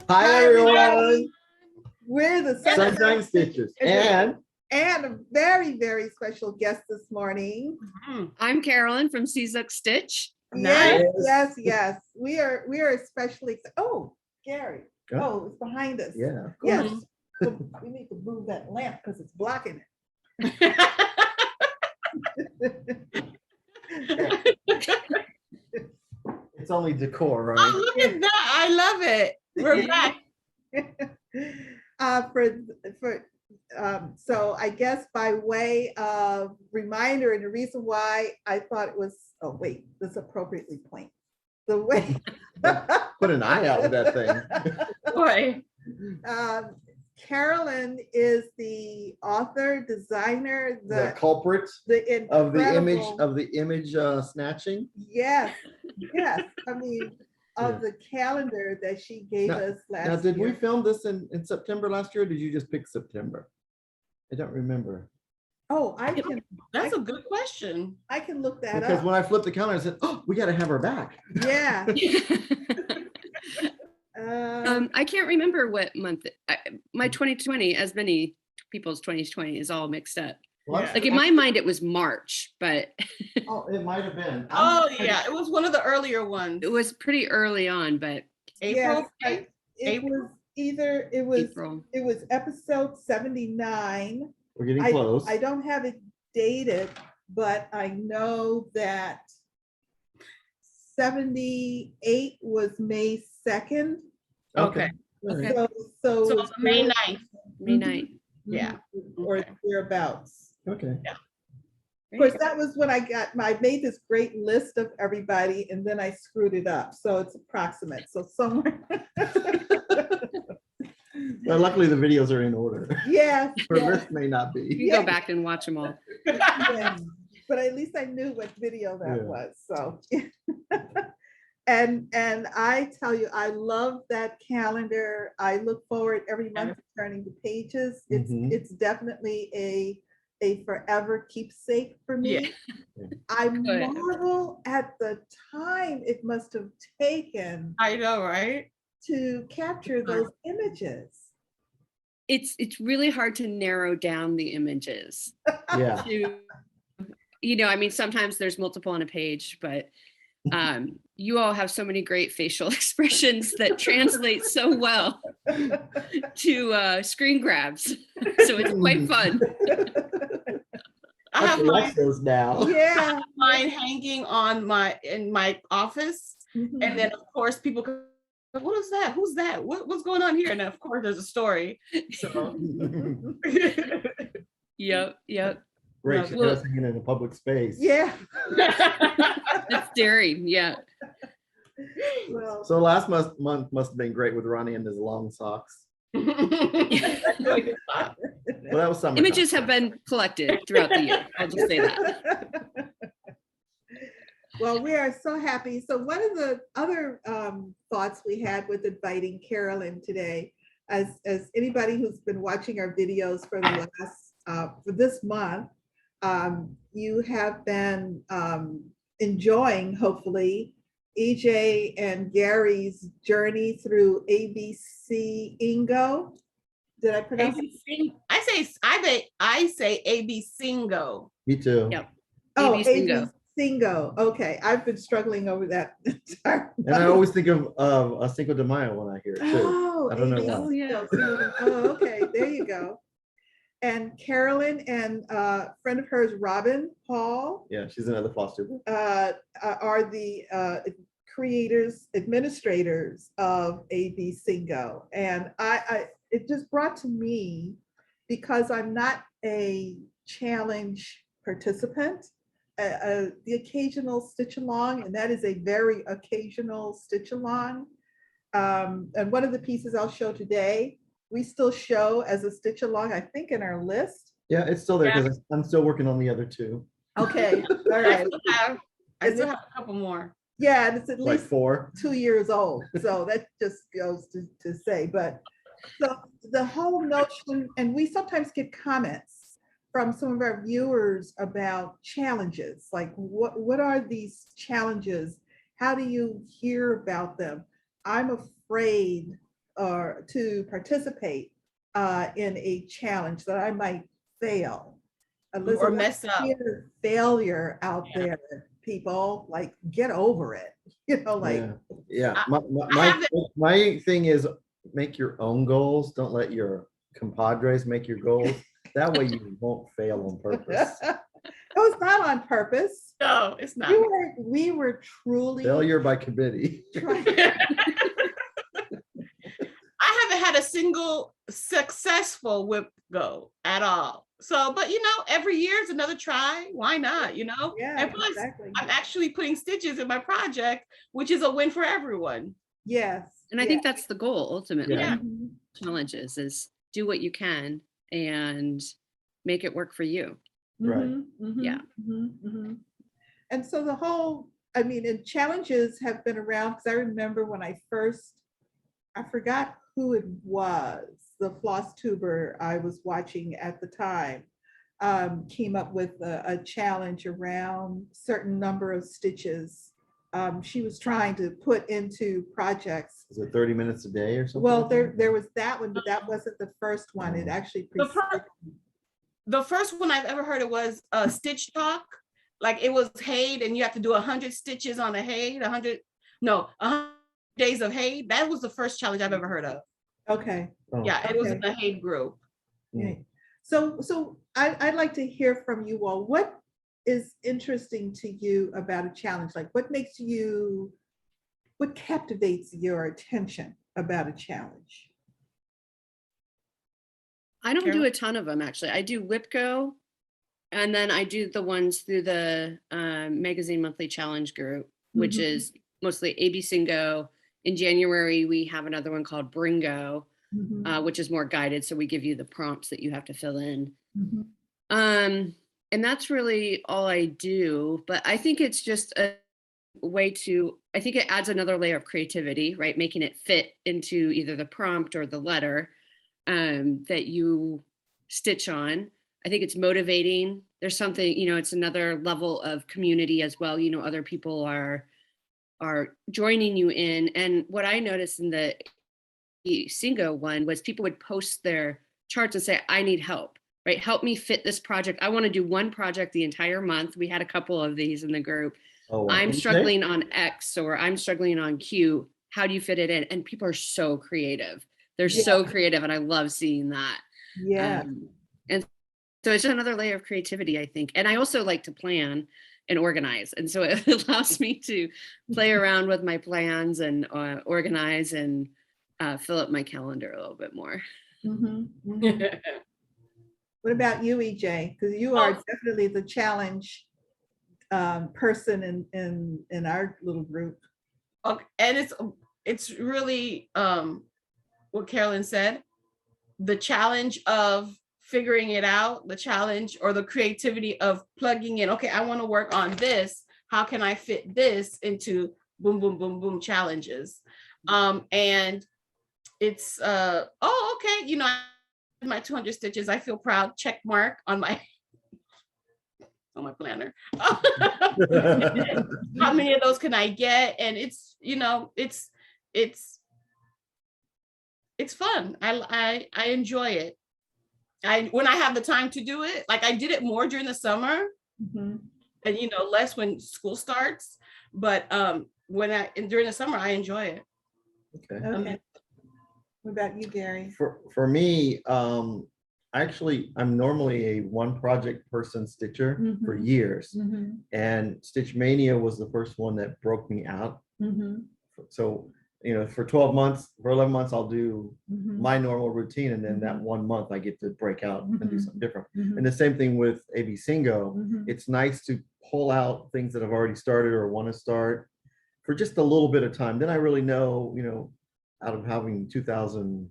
Hi everyone. We're the Sunshine Stitches and a very, very special guest this morning. I'm Carolyn from Zook Stitch. Yes. We are especially. Oh, Gary. Oh, it's behind us. yeah. Yes. So we need to move that lamp because it's blocking it. It's only decor, right? Oh, look at that. I love it. We're back. So I guess by way of reminder, and the reason why I thought it was, oh wait, this appropriately point. The way Put an eye out with that thing. Boy. Carolyn is the author, designer, The culprit of the image snatching. Yes. I mean, of the calendar that she gave us last year. Now, did we film this in September last year, or did you just pick September? I don't remember. Oh, That's a good question. I can look that up. Because when I flipped the calendar, I said, "Oh, we got to have her back." Yeah. I can't remember what month. My 2020, as many people's 2020, is all mixed up. Well, Like in my mind, it was March, but oh, it might have been. Oh yeah, it was one of the earlier ones. it was pretty early on. But April. Yes, it was April. it was episode 79. We're getting close. I don't have it dated, but I know that 78 was May 2nd. Okay. Okay. So May 9th. May 9th. Yeah. Or thereabouts. Okay. Yeah. Of course, that was when I made this great list of everybody, and then I screwed it up. So it's approximate. So somewhere. Well, luckily the videos are in order. Yes. Or this may not be. You can go back and watch them all. Yeah. But at least I knew what video that was. So and I tell you, I love that calendar. I look forward every month to turning the pages. It's definitely a forever keepsake for me. Yeah. I marvel at the time it must have taken. I know, right? To capture those images. It's really hard to narrow down the images. Yeah. I mean, sometimes there's multiple on a page, but you all have so many great facial expressions that translate so well to screen grabs. So it's quite fun. I have those now. Yeah. mine hanging on in my office. And then of course people go, what is that? Who's that? What's going on here? And of course there's a story. So Yep. Great, she's dressing in a public space. Yeah. It's daring, yeah. Well, So last month must have been great with Ronnie and his long socks. Well, that was summer. Images have been collected throughout the year. I'll just say that. well, we are so happy. So one of the other thoughts we had with inviting Carolyn today, as anybody who's been watching our videos for the last for this month, you have been enjoying, hopefully, EJ and Gary's journey through ABC Ingo. Did I pronounce it? I say AB Singo. Me too. Yep. Oh, Singo. Singo. Okay, I've been struggling over that. And I always think of a Cinco de Mayo when I hear it too. Oh, I don't know ABC why. Yeah. Oh, okay, there you go. And Carolyn and a friend of hers, Robin Paul, Yeah, she's another Flosstube. are the administrators of AB Singo. And it just brought to me, because I'm not a challenge participant, the occasional stitch along, and that is a very occasional stitch along. And one of the pieces I'll show today, we still show as a stitch along, I think, in our list. Yeah, it's still there because I'm still working on the other two. Okay, all right. I still have a couple more. Yeah, and it's at Like least 4. 2 years old. So that just goes to say, but so the whole notion, and we sometimes get comments from some of our viewers about challenges, like what are these challenges? How do you hear about them? I'm afraid or to participate in a challenge that I might fail. Or mess up. Failure out Yeah. there, people, like, get over it. You know, like, Yeah. I My thing is make your own goals. Don't let your compadres make your goals. That way you won't fail on purpose. it was not on purpose. No, it's not. We were truly Failure by committee. trying. I haven't had a single successful WIP go at all. So, but you know, every year is another try. Why not? You know? Yeah, and plus, exactly. I'm actually putting stitches in my project, which is a win for everyone. Yes. And I think that's the goal ultimately. Yeah. Mhm. Challenges is do what you can and make it work for you. Right. Mhm, mhm, Yeah. mhm, mhm. And so the whole, I mean, and challenges have been around, because I remember when I forgot who it was, the Flosstuber I was watching at the time, came up with a challenge around certain number of stitches she was trying to put into projects. Is it 30 minutes a day or something? Well, like that? there was that one, but that wasn't the first one. It actually The first one I've ever heard of was Stitch Talk. Like it was Harried, and you have to do 100 stitches on a Harried, 100 days of Harried. That was the first challenge I've ever heard of. Okay. Oh. Yeah, it was in Okay. the Harried group. Okay. So I'd like to hear from you all. What is interesting to you about a challenge? Like what captivates your attention about a challenge? I don't do Carolyn? a ton of them actually. I do WIP GO, and then I do the ones through the magazine monthly challenge group, which Mhm. is mostly ABC Go. In January, we have another one called Bringo, Mhm. which is more guided. So we give you the prompts that you have to fill in. Mhm. And that's really all I do. But I think it's just a way to, I think it adds another layer of creativity, right? Making it fit into either the prompt or the letter that you stitch on. I think it's motivating. There's something, it's another level of community as well. Other people are joining you in. And what I noticed in the Singo one was people would post their charts and say, I need help, right? Help me fit this project. I want to do one project the entire month. We had a couple of these in the group. Oh, wow. I'm Okay. struggling on X or I'm struggling on Q. How do you fit it in? And people are so creative. They're so creative. And I love seeing that. Yeah. And so it's just another layer of creativity, I think. And I also like to plan and organize. And so it allows me to play around with my plans and organize and fill up my calendar a little bit more. Mhm. Mhm. What about you, EJ? Because you are definitely the challenge person in our little group. Okay. And it's really what Carolyn said, the challenge of figuring it out, the challenge or the creativity of plugging in, okay, I want to work on this. How can I fit this into boom, boom, boom, boom challenges? And it's, okay, my 200 stitches, I feel proud, check mark on my planner. How many of those can I get? And it's fun. I enjoy it. When I have the time to do it, like I did it more during the summer, Mhm. and less when school starts. But during the summer, I enjoy it. Okay. Okay. What about you, Gary? For me, actually, I'm normally a one project person stitcher for Mhm. years. Mhm. And Stitch Mania was the first one that broke me out. Mhm. So, for 12 months, for 11 months, I'll do Mhm. my normal routine. And then that Mhm. 1 month I get to break out and do Mhm. something different. Mhm. And the same thing with AB Singo. Mhm. It's nice to pull out things that I've already started or want to start for just a little bit of time. Then I really know, out of having 2,000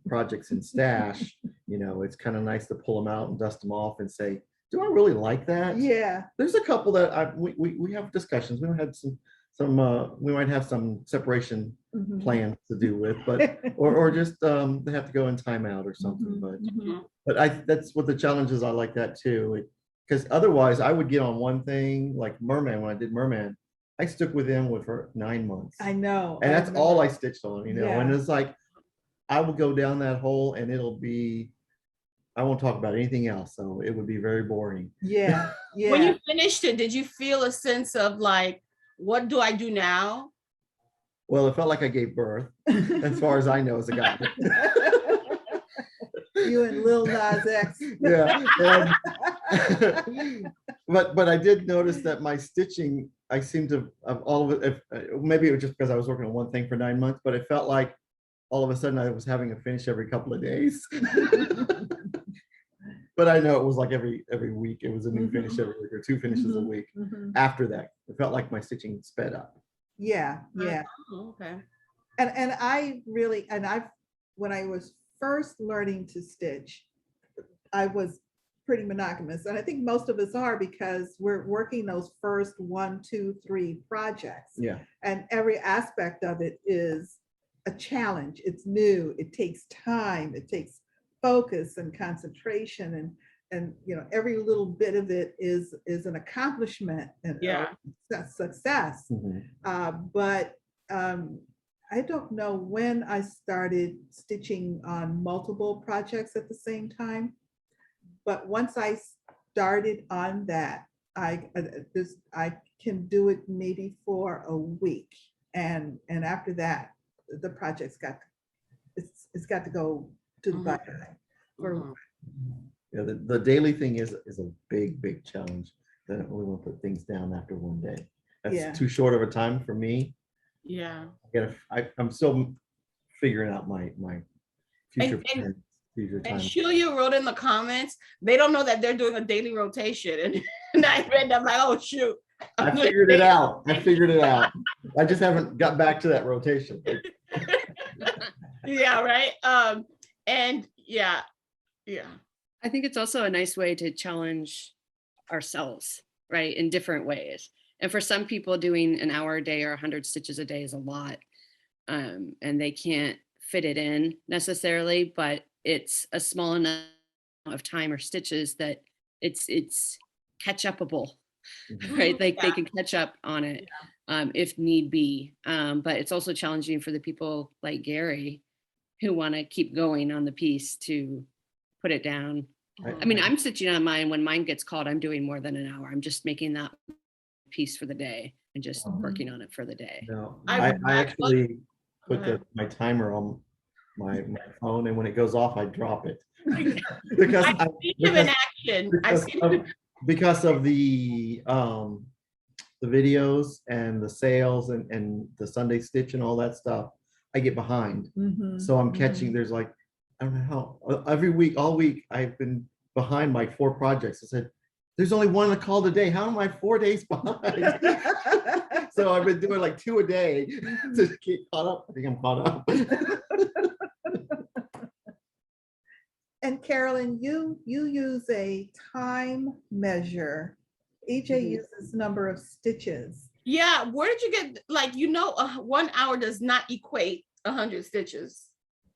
projects in stash, it's kind of nice to pull them out and dust them off and say, do I really like that? Yeah. There's a couple that we have discussions. We might have some separation Mhm. plans to do with, but or just they have to go in timeout or something. Mhm. But that's what the challenge is. I like that too, because otherwise I would get on one thing like Merman. When I did Merman, I stuck with him for 9 months. I know. And I that's all remember. I stitched on, Yeah. and it's like, I will go down that hole and it'll be, I won't talk about anything else. So it would be very boring. Yeah, When yeah. you finished it, did you feel a sense of like, what do I do now? Well, it felt like I gave birth, as far as I know as a guy. You and Lil Nas X. Yeah. But I did notice that my stitching, I seem to, of all of it, maybe it was just because I was working on one thing for 9 months, but it felt like all of a sudden I was having a finish every couple of days. But I know it was like every week, it was a new finish every week, or 2 finishes a week. After that, it felt like my stitching sped up. Yeah, yeah. Oh, okay. And I really, when I was first learning to stitch, I was pretty monogamous. And I think most of us are, because we're working those first 1, 2, 3 projects. Yeah. And every aspect of it is a challenge. It's new. It takes time. It takes focus and concentration, and you know, every little bit of it is an accomplishment and success. But I don't know when I started stitching on multiple projects at the same time, but once I started on that, I can do it maybe for a week, and after that, the project's got to go to the bye-bye. Yeah, the daily thing is a big challenge. I don't really want to put things down after one day. That's too short of a time for me. Yeah. I'm still figuring out my future plans, future time. And Shelia wrote in the comments, they don't know that they're doing a daily rotation. And I read that, I'm like, oh shoot. I figured it out. I just haven't got back to that rotation. Yeah, right. And yeah. I think it's also a nice way to challenge ourselves, right, in different ways. And for some people, doing an hour a day or 100 stitches a day is a lot, and they can't fit it in necessarily, but it's a small enough of time or stitches that it's catch-upable, right? Like they can catch up on it if need be. But it's also challenging for the people like Gary who want to keep going on the piece to put it down. I mean, I'm stitching on mine. When mine gets caught, I'm doing more than an hour. I'm just making that piece for the day and just working on it for the day. No, I actually put my timer on my phone, and when it goes off, I drop it. Because of the videos and the sales and the Sunday stitch and all that stuff, I get behind. So I'm catching, there's like, I don't know how, every week, all week, I've been behind my 4 projects. I said, there's only one call a day. How am I 4 days behind? So I've been doing like 2 a day to keep caught up. I think I'm caught up. And Carolyn, you use a time measure. EJ uses number of stitches. Yeah, where did you get, like, 1 hour does not equate 100 stitches.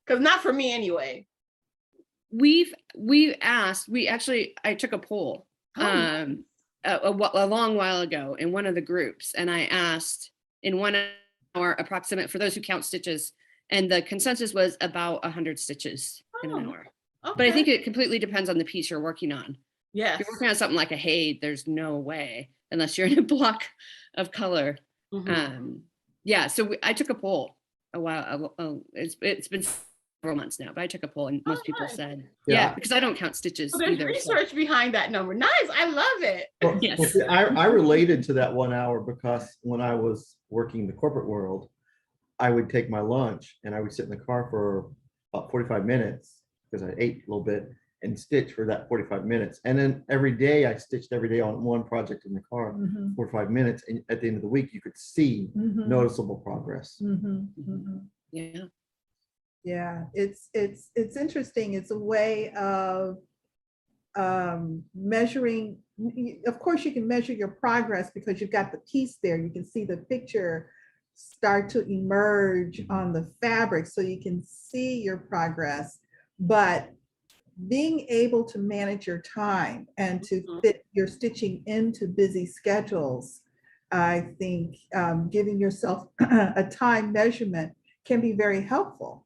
Because not for me anyway. I took a poll a long while ago in one of the groups, and I asked in 1 hour approximate for those who count stitches, and the consensus was about 100 stitches in an hour. Okay. But I think it completely depends on the piece you're working on. Yes. If you're working on something like a Harried, there's no way unless you're in a block of color. Yeah, so I took a poll a while. It's been several months now, but I took a poll and most people said, because I don't count stitches there's either. Research behind that number. Nice, I love it. Well, yes. Well, I related to that 1 hour because when I was working in the corporate world, I would take my lunch and I would sit in the car for about 45 minutes because I ate a little bit and stitch for that 45 minutes. And then every day I stitched every day on one project in the car, 45 minutes. And at the end of the week, you could see noticeable progress. Yeah. Yeah, it's interesting. It's a way of measuring. Of course, you can measure your progress because you've got the piece there. You can see the picture start to emerge on the fabric, so you can see your progress. But being able to manage your time and to fit your stitching into busy schedules, I think giving yourself a time measurement can be very helpful.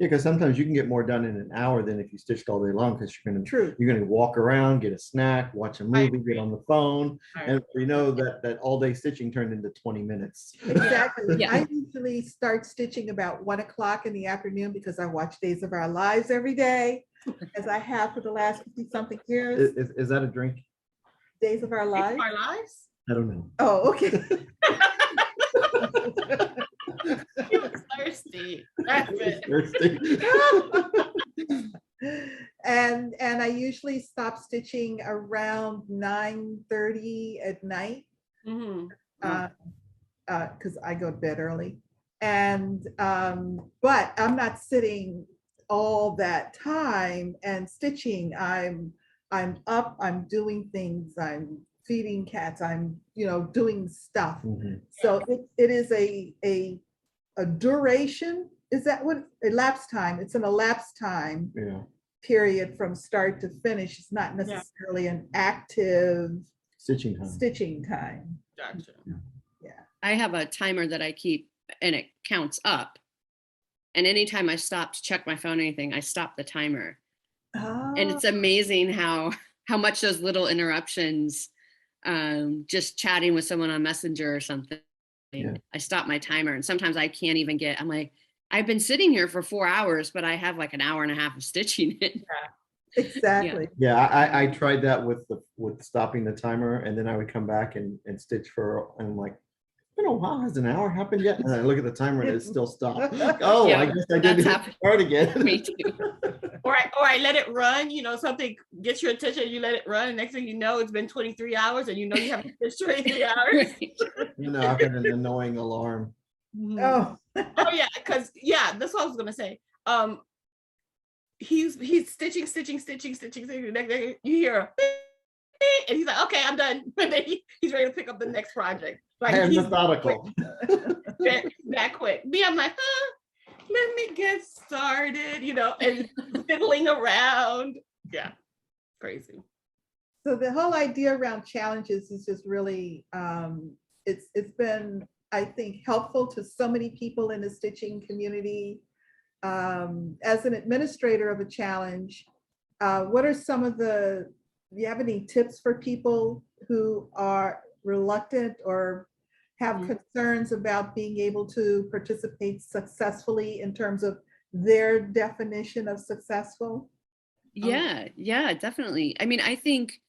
Yeah, because sometimes you can get more done in an hour than if you stitched all day long, because True. you're gonna walk around, get a snack, watch a movie, get on the phone. And we know that all day stitching turned into 20 minutes. Exactly. Yeah. I usually start stitching about 1 o'clock in the afternoon because I watch Days of Our Lives every day, as I have for the last 50 something years. Is that a drink? Days of Our Lives. Our lives. I don't know. Oh, okay. He was thirsty. That's it. Thirsty. And I usually stop stitching around 9:30 at night. Mhm. Because I go to bed early. And but I'm not sitting all that time and stitching. I'm up, I'm doing things, I'm feeding cats, I'm doing stuff. Mhm. So it is a duration. Is that what elapsed time? It's an elapsed time Yeah. period from start to finish. It's not necessarily an active Stitching time. stitching time. Gotcha. I have a timer that I keep and it counts up. And anytime I stop to check my phone or anything, I stop the timer. And it's amazing how much those little interruptions, just chatting with someone on Messenger or something, I stop my timer. And sometimes I can't even I'm like, I've been sitting here for 4 hours, but I have like an hour and a half of stitching it. Exactly. Yeah, I tried that with stopping the timer, and then I would come back and stitch and I'm like, been a while, has an hour happened yet? And I look at the timer and it's still stopped. Oh, Yeah, I guess I didn't start again. Me too. Or I let it run, something gets your attention, you let it run, and next thing you know, it's been 23 hours and you haven't stitched 23 hours. Right. I've got an annoying alarm. Oh, Oh yeah, because that's what I was gonna say. He's stitching. Next thing you hear a beep, and he's like, okay, I'm done. And then he's ready to pick up the next project. Like And he's methodical. that quick. Me, I'm like, let me get started, and fiddling around. Yeah, crazy. so the whole idea around challenges is just really, it's been, I think, helpful to so many people in the stitching community. As an administrator of a challenge, what are some of do you have any tips for people who are reluctant or have concerns about being able to participate successfully in terms of their definition of successful? Yeah, definitely. I mean, I think,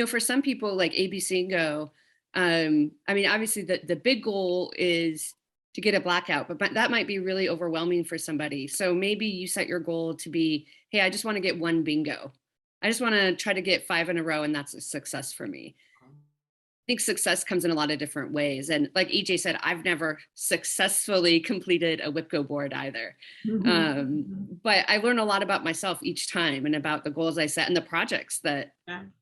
for some people like ABC Go, I mean, obviously the big goal is to get a blackout, but that might be really overwhelming for somebody. So maybe you set your goal to be, hey, I just want to get one bingo. I just want to try to get 5 in a row, and that's a success for me. I think success comes in a lot of different ways. And like EJ said, I've never successfully completed a WIP GO board either. But I learn a lot about myself each time and about the goals I set and the projects that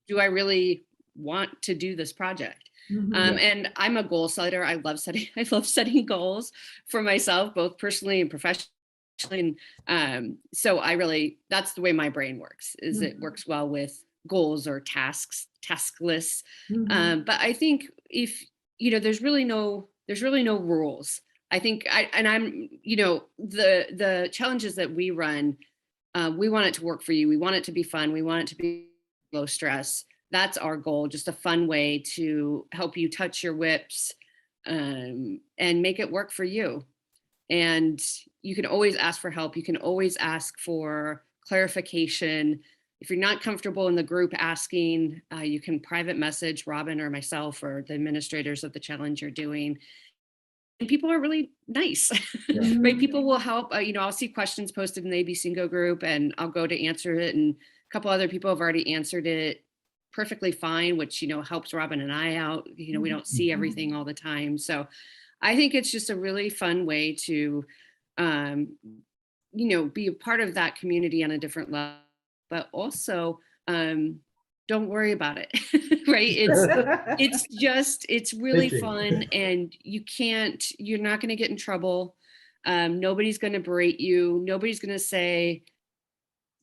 do I really want to do this project? And I'm a goal setter. I love setting goals for myself, both personally and professionally. And so that's the way my brain works, is it works well with goals or task lists. But I think if, there's really no rules. I think I'm, the challenges that we run, we want it to work for you. We want it to be fun. We want it to be low stress. That's our goal, just a fun way to help you touch your WIPs and make it work for you. And you can always ask for help. You can always ask for clarification. If you're not comfortable in the group asking, you can private message Robin or myself or the administrators of the challenge you're doing. And people are really nice, right? People will help. I'll see questions posted in the ABC Go group and I'll go to answer it. And a couple other people have already answered it perfectly fine, which, helps Robin and I out. We don't see everything all the time. So I think it's just a really fun way to, be a part of that community on a different level, but also don't worry about it, right? It's really fun, and you're not going to get in trouble. Nobody's going to berate you. Nobody's going to say,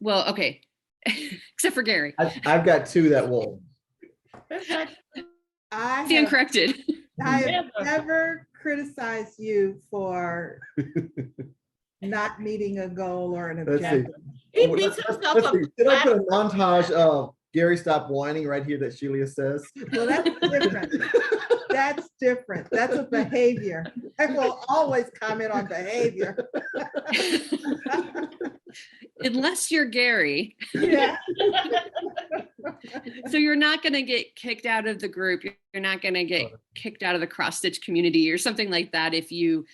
well, okay, except for Gary. I've got 2 that will. I Stand corrected. I have never criticized you for not meeting a goal or an Let's see. objective. He Oh, beats let's- himself let's up. see. Did I put a montage of Gary stop whining right here that Shelia says? Well, that's different. That's different. That's a behavior. I will always comment on behavior. Unless you're Gary. Yeah. So you're not going to get kicked out of the group. You're not going to get kicked out of the cross stitch community or something like that if you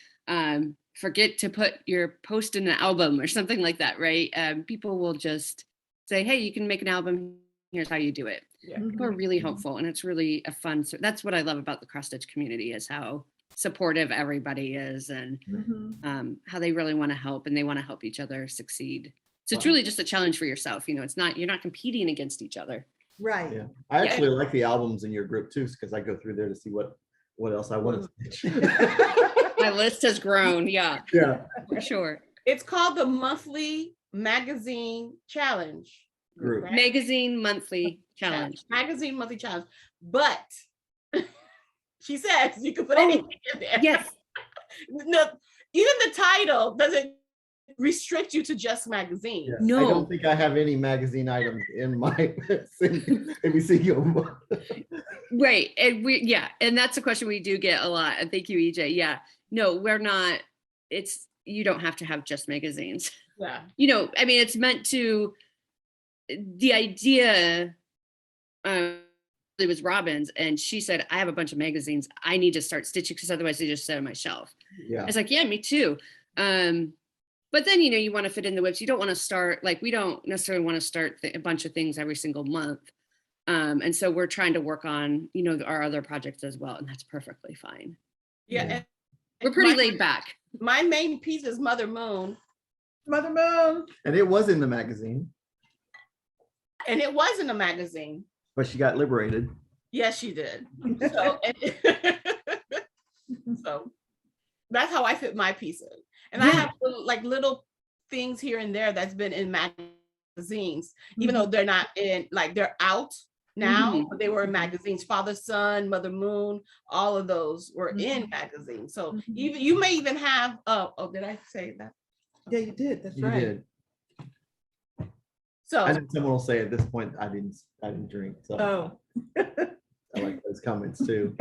forget to put your post in an album or something like that, right? People will just say, hey, you can make an album. Here's how you do it. Yeah. People are really helpful, and it's really a fun. That's what I love about the cross stitch community is how supportive everybody is, and Mhm. how they really want to help, and they want to help each other succeed. So it's Wow. really just a challenge for yourself. You know, it's not, you're not competing against each other. Right. Yeah, I actually like the albums in your group too, because I go through there to see what else I want to stitch. My list has grown. Yeah, Yeah. for sure. It's called the monthly magazine challenge. Group. right? Magazine monthly challenge. Magazine monthly challenge. But she says you can put anything in there. Yes. No, even the title doesn't restrict you to just magazine. Yes. No. I don't think I have any magazine items in my ABC. Right. And and that's a question we do get a lot. And thank you, EJ. Yeah. No, we're not, you don't have to have just magazines. Yeah. You know, I mean, it's meant to, the idea, it was Robin's, and she said, I have a bunch of magazines. I need to start stitching because otherwise they just sit on my shelf. Yeah. I was like, yeah, me too. But then, you know, you want to fit in the WIPs. You don't want to start, like, we don't necessarily want to start a bunch of things every single month. And so we're trying to work on, you know, our other projects as well. And that's perfectly fine. Yeah. Yeah. And We're pretty my- laid back. my main piece is Mother Moon, Mother Moon. And it was in the magazine, and it was in a magazine. but she got liberated. Yes, she did. So, so that's how I fit my pieces. And I have little things here and there that's been in magazines, even though they're not in, like, they're out now, but they were in magazines. Father, Son, Mother Moon, all of those were in magazines. So even you may even have, oh, did I say that? Yeah, you did. That's You right. did. So, I think someone will say at this point, I didn't drink. So Oh. I like those comments too.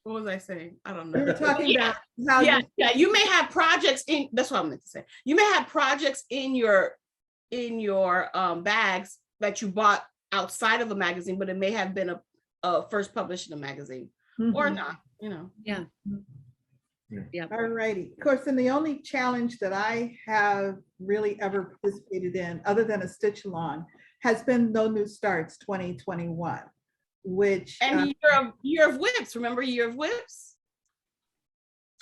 what was I saying? I don't We know. were talking about how Yeah, you, yeah, you may have projects in, that's what I meant to say. You may have projects in your bags that you bought outside of a magazine, but it may have been a first published in a magazine or Mhm. not, you know. Yeah. Yeah. All righty. Of course, and the only challenge that I have really ever participated in, other than a stitch along, has been No New Starts 2021, which, And year of whips, remember Year of Whips?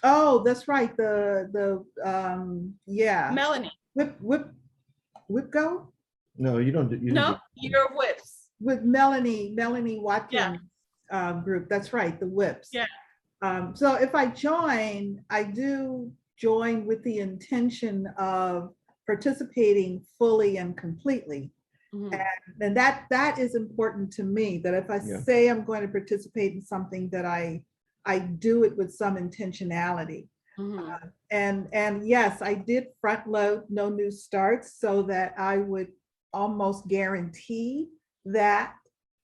oh, that's right. Yeah. Melanie, WIP GO No, you don't. You no, Year of Whips. with Melanie Watkins group. That's right, the WIPs. Yeah. So if I join, I do join with the intention of participating fully and completely. Mhm. And that is important to me, that if I Yeah. say I'm going to participate in something, that I do it with some intentionality. Mhm. And yes, I did front load No New Starts so that I would almost guarantee that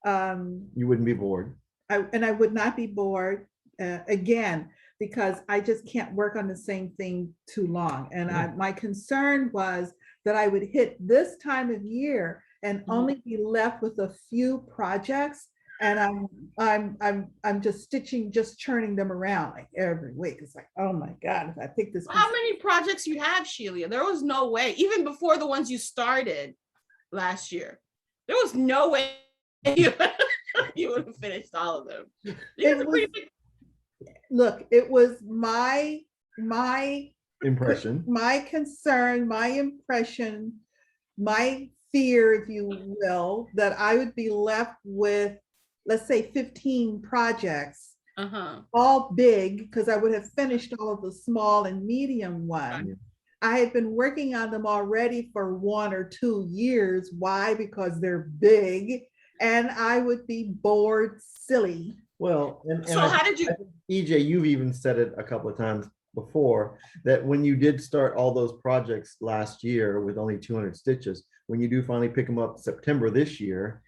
You wouldn't be bored. I would not be bored again, because I just can't work on the same thing too long. And my concern was that I would hit this time of year and only be left with a few projects, and I'm just stitching, just churning them around like every week. It's like, oh my God, if I pick this. How piece- many projects you have, Shelia? There was no way, even before the ones you started last year, there was no way you would have finished all of them. You guys are pretty big. Look, it was my Impression. my concern, my impression, my fear, if you will, that I would be left with, let's say, 15 projects, Uh-huh. all big, because I would have finished all of the small and medium ones. I had been working on them already for 1 or 2 years. Why? Because they're big, and I would be bored silly. Well, and So how did you? EJ, you've even said it a couple of times. before, that when you did start all those projects last year with only 200 stitches, when you do finally pick them up September this year,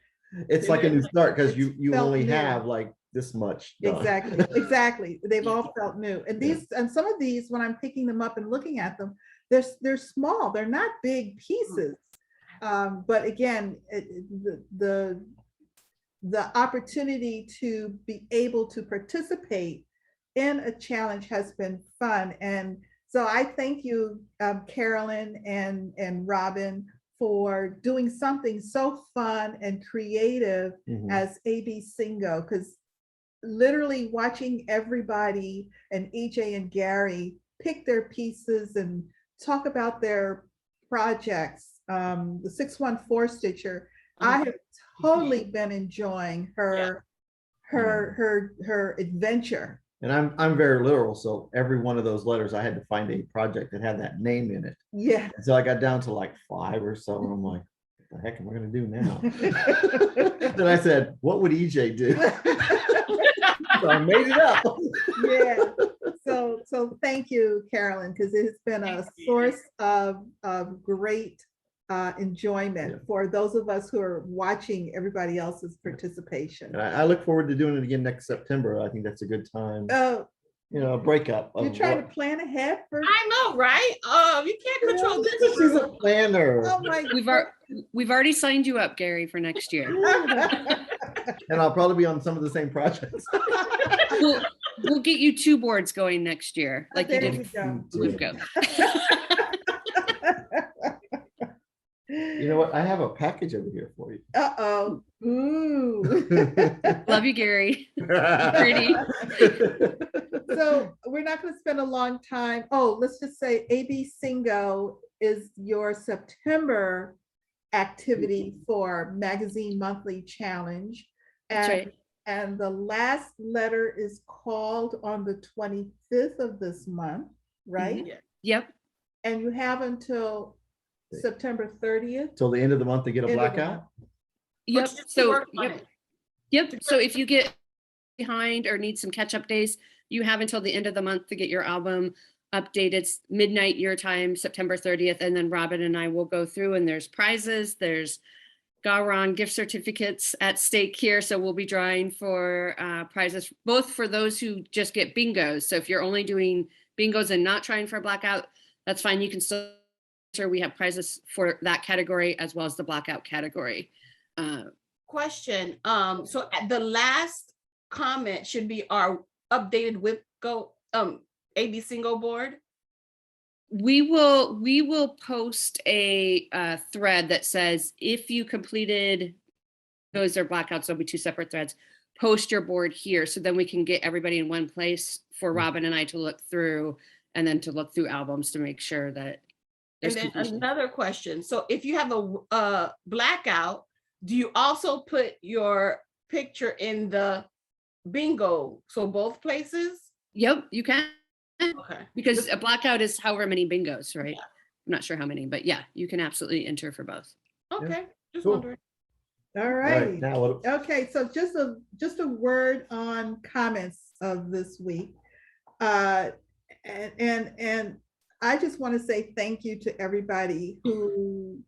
it's like a new start because you Felt only new. have like this much done. Exactly. They've all felt new. And these, and some of these, when I'm picking them up and looking at them, they're small, they're not big pieces. But again, the opportunity to be able to participate in a challenge has been fun. And so I thank you, Carolyn and Robin, for doing something so fun and creative as AB Singo, because literally watching everybody and EJ and Gary pick their pieces and talk about their projects. The 614 Stitcher, I have totally been enjoying her adventure. And I'm very literal, so every one of those letters I had to find a project that had that name in it. Yeah. And so I got down to like 5 or so, and I'm like, what the heck am I gonna do now? Then I said, what would EJ do? So I made it up. Yeah. So thank you, Carolyn, because it has been a source of great enjoyment for those of us who are watching everybody else's participation. And I look forward to doing it again next September. I think that's a good time. Oh, You know, a breakup. you're trying to plan ahead for. I know, right? You can't control this. She's a planner. Oh my. We've already signed you up, Gary, for next year. And I'll probably be on some of the same projects. We'll get you 2 boards going next year, like you There did go. WIP GO. You know what? I have a package over here for you. Uh-oh. Ooh. Love you, Gary. Pretty. So we're not going to spend a long time. Oh, let's just say AB Singo is your September activity for Magazine Monthly Challenge. That's right. And the last letter is called on the 25th of this month, right? Yep. And you have until September 30th. Till the end of the month to get a End of the blackout. Yep. But you So work on yep. it. Yep. So if you get behind or need some catch-up days, you have until the end of the month to get your album updated. It's midnight your time, September 30th, and then Robin and I will go through, and there's prizes, there's Garon gift certificates at stake here. So we'll be drawing for prizes, both for those who just get bingos. So if you're only doing bingos and not trying for a blackout, that's fine. You can still enter. We have prizes for that category as well as the blackout category. Question. So at the last comment should be our updated WIP GO AB Singo board. We will post a thread that says if you completed those are blackouts, there'll be 2 separate threads. Post your board here, so then we can get everybody in one place for Robin and I to look through, and then to look through albums to make sure that And there's then completion. another question. So if you have a blackout, do you also put your picture in the bingo? So both places? Yep, you can. Okay. Because a blackout is however many bingos, right? I'm not sure how many, but yeah, you can absolutely enter for both. Okay. Just Cool. wondering. All All right. right, now what? Okay, so just a word on comments of this week. And I just want to say thank you to everybody who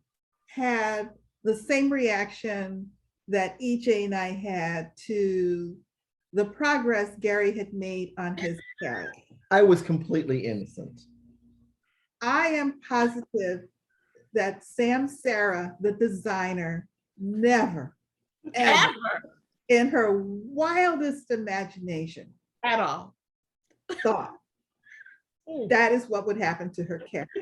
had the same reaction that EJ and I had to the progress Gary had made on his carrot. I was completely innocent. I am positive that Sam Sarah, the designer, never, ever, Ever in her wildest imagination, at all. thought that is what would happen to her character.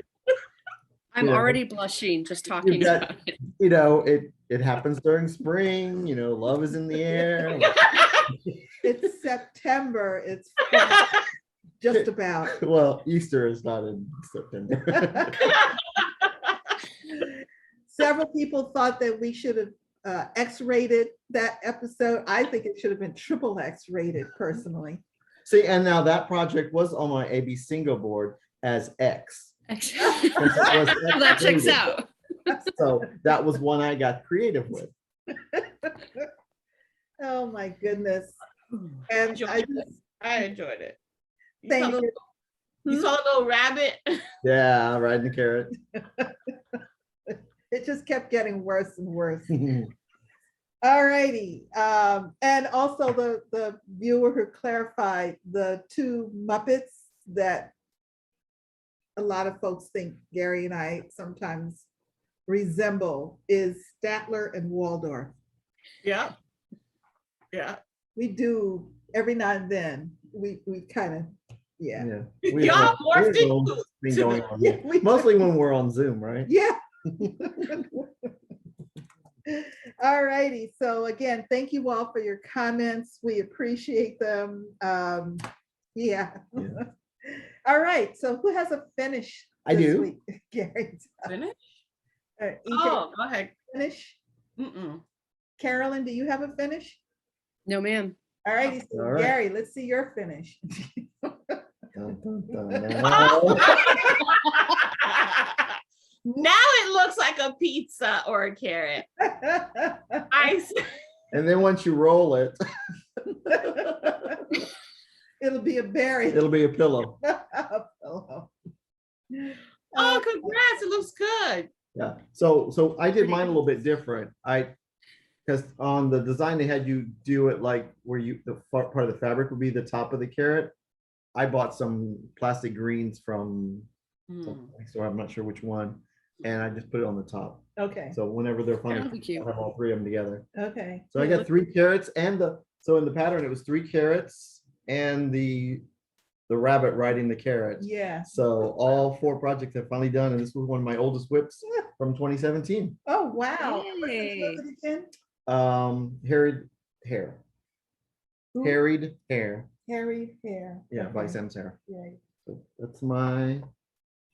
I'm Yeah. already blushing just talking got- about it. You know, it happens during spring, you know, love is in the air. It's September, it's just about. Well, Easter is not in September. Several people thought that we should have X-rated that episode. I think it should have been triple X-rated personally. See, and now that project was on my AB Singo board as X. Actually, Since it was well, that checks X-rated. out. So that was one I got creative with. Oh my goodness. And I just I enjoyed it. You thank tell you. You saw a little rabbit. Yeah, riding the carrot. It just kept getting worse and worse. All righty. And also the viewer who clarified the two Muppets that a lot of folks think Gary and I sometimes resemble is Statler and Waldorf. Yeah. Yeah. We do every now and then. We kind of, yeah. We Y'all have morphed a little into- thing going on. Yeah, we Mostly when we're on Zoom, right? Yeah. All righty. So again, thank you all for your comments. We appreciate them. Yeah. All right. So who has a finish? I this do. week? Gary. Finish? EJ, Oh, go ahead. finish. Mm-mm. Carolyn, do you have a finish? No, ma'am. All righty. So All right. Gary, let's see your finish. Dun, dun, dun. No. Now it looks like a pizza or a carrot. And then once you roll it, It'll be a berry. it'll be a pillow. A pillow. Oh, congrats. It looks good. Yeah. So I did mine a little bit different. Because on the design they had you do it like where part of the fabric would be the top of the carrot. I bought some plastic greens from some store, I'm not sure which one, and I just put it on the top. Okay, So whenever they're That'll funny, be cute. I have all three of them together. okay. So I got 3 carrots and so in the pattern it was 3 carrots and the rabbit riding the carrot. Yeah. So all 4 projects have finally done, and this was one of my oldest whips from 2017. Oh, wow. What's Yay. it again? Harried Hare. Who? Harried Hare. Harried Hare. Yeah, by Okay, Sam's Hair. right. So that's my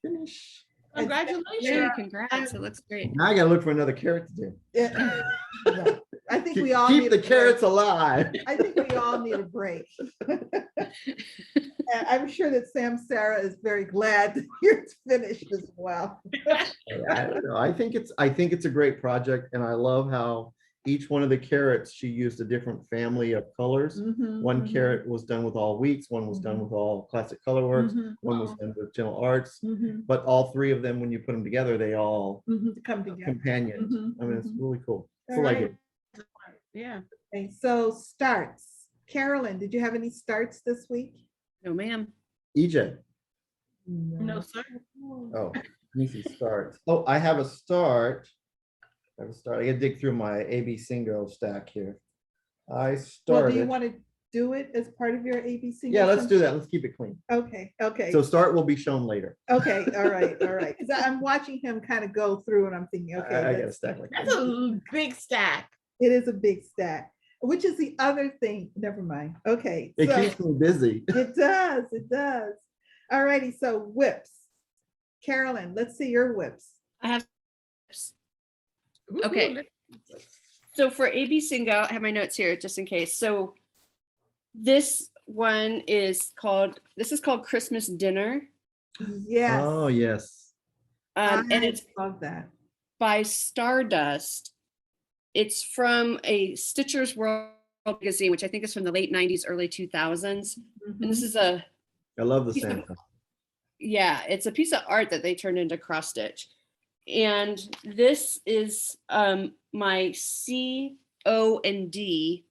finish. Congratulations. Yay, congrats. It looks great. Now I gotta look for another carrot to do. Yeah. No, I think we Keep, all keep need the a break. carrots alive. I think we all need a break. And I'm sure that Sam Sarah is very glad that you're finished as well. I don't know. I think it's a great project, and I love how each one of the carrots she used a different family of colors. Mhm, One mhm, carrot was done with all wheats, one was done with all classic color works, mhm, one was done with gentle arts, mhm, but all 3 of them, when you put them together, they all mhm, to come together. companion. Mhm, I mean, it's mhm. really cool. All So like right. it. Yeah. Okay, so starts. Carolyn, did you have any starts this week? No, ma'am. EJ. No, sir. Oh, easy start. Oh, I have a start. I gotta dig through my AB Singo stack here. I Well, do you started. want to do it as part of your ABC? Yeah, let's do that. Let's keep it clean. Okay, okay. So start will be shown later. Okay, all right, all right. Because I'm watching him kind of go through and I'm thinking, okay, I got a let's- stack like That's a big stack. it is a big stack, which is the other thing. Never mind. Okay. It so keeps me busy. it does, it does. All righty, so whips. Carolyn, let's see your whips. I have. Ooh, Okay. let's- So for AB Singo, I have my notes here just in case. So this one is called Christmas Dinner. Yes. Oh, yes. And I it's love that. by Stardust. It's from a Stitcher's World magazine, which I think is from the late 90s, early 2000s. And this is I love the Piece of- Santa. it's a piece of art that they turned into cross stitch. And this is my C, O, and D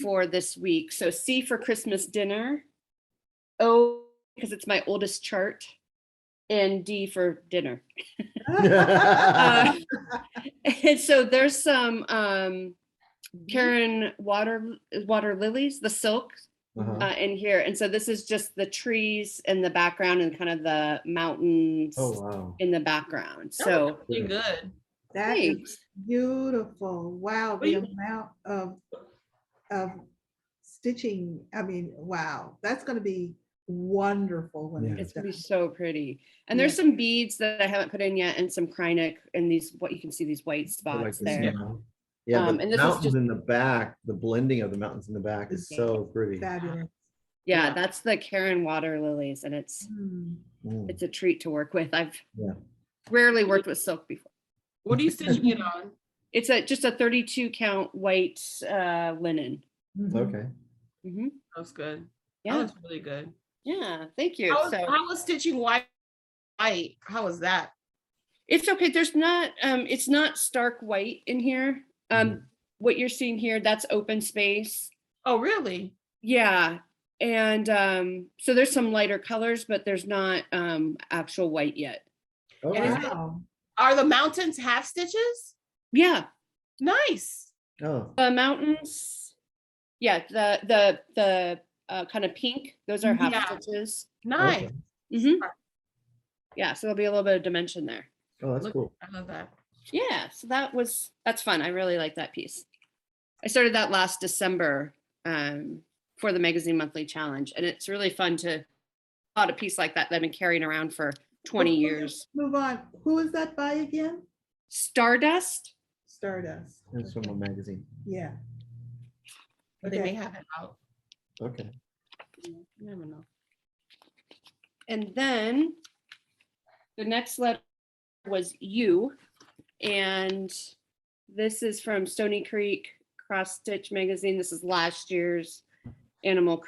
for this week. So C for Christmas dinner, O because it's my oldest chart, and D for dinner. And so there's some Karen water lilies, the silk Uh-huh. in here. And so this is just the trees in the background and kind of the mountains Oh, wow. in the background. That So looks pretty good. That is thanks. beautiful. Wow, the Wait. amount of stitching. I mean, wow, that's going to be wonderful when Yeah. it's It's gonna done. be so pretty. And there's some beads that I haven't put in yet and some Krynic and these, what you can see, these white I spots like the there. snow. Yeah, but And the this is mountains just- in the back, the blending of the mountains in the back is so pretty. Fabulous. Yeah, Yeah. that's the Karen water lilies, and it's Mm. a treat to work with. I've Yeah. rarely worked with silk before. What are you stitching it on? It's just a 32 count white linen. Mhm. Okay. Mhm. That's good. That Yeah, looks really good. Yeah, thank you. How was stitching white? How was that? It's okay. There's not, it's not stark white in here. What you're seeing here, that's open space. Oh, really? Yeah. And so there's some lighter colors, but there's not actual white yet. Oh, And is wow. Wow. Are the mountains half stitches? Yeah. Nice. Oh, The mountains, yeah, the kind of pink, those are half Yeah. stitches. Nice. okay. Mhm. Yeah, so there'll be a little bit of dimension there. Oh, that's Look, cool. I love that. Yeah, so that's fun. I really like that piece. I started that last December for the Magazine Monthly Challenge, and it's really fun to plot a piece like that I've been carrying around for 20 Before we years. Move on. Who is that by again? Stardust. Stardust. It's from a magazine. Yeah. But they may Okay. have it out. Okay. You never know. And then the next letter was U, and this is from Stony Creek Cross Stitch Magazine. This is last year's annual.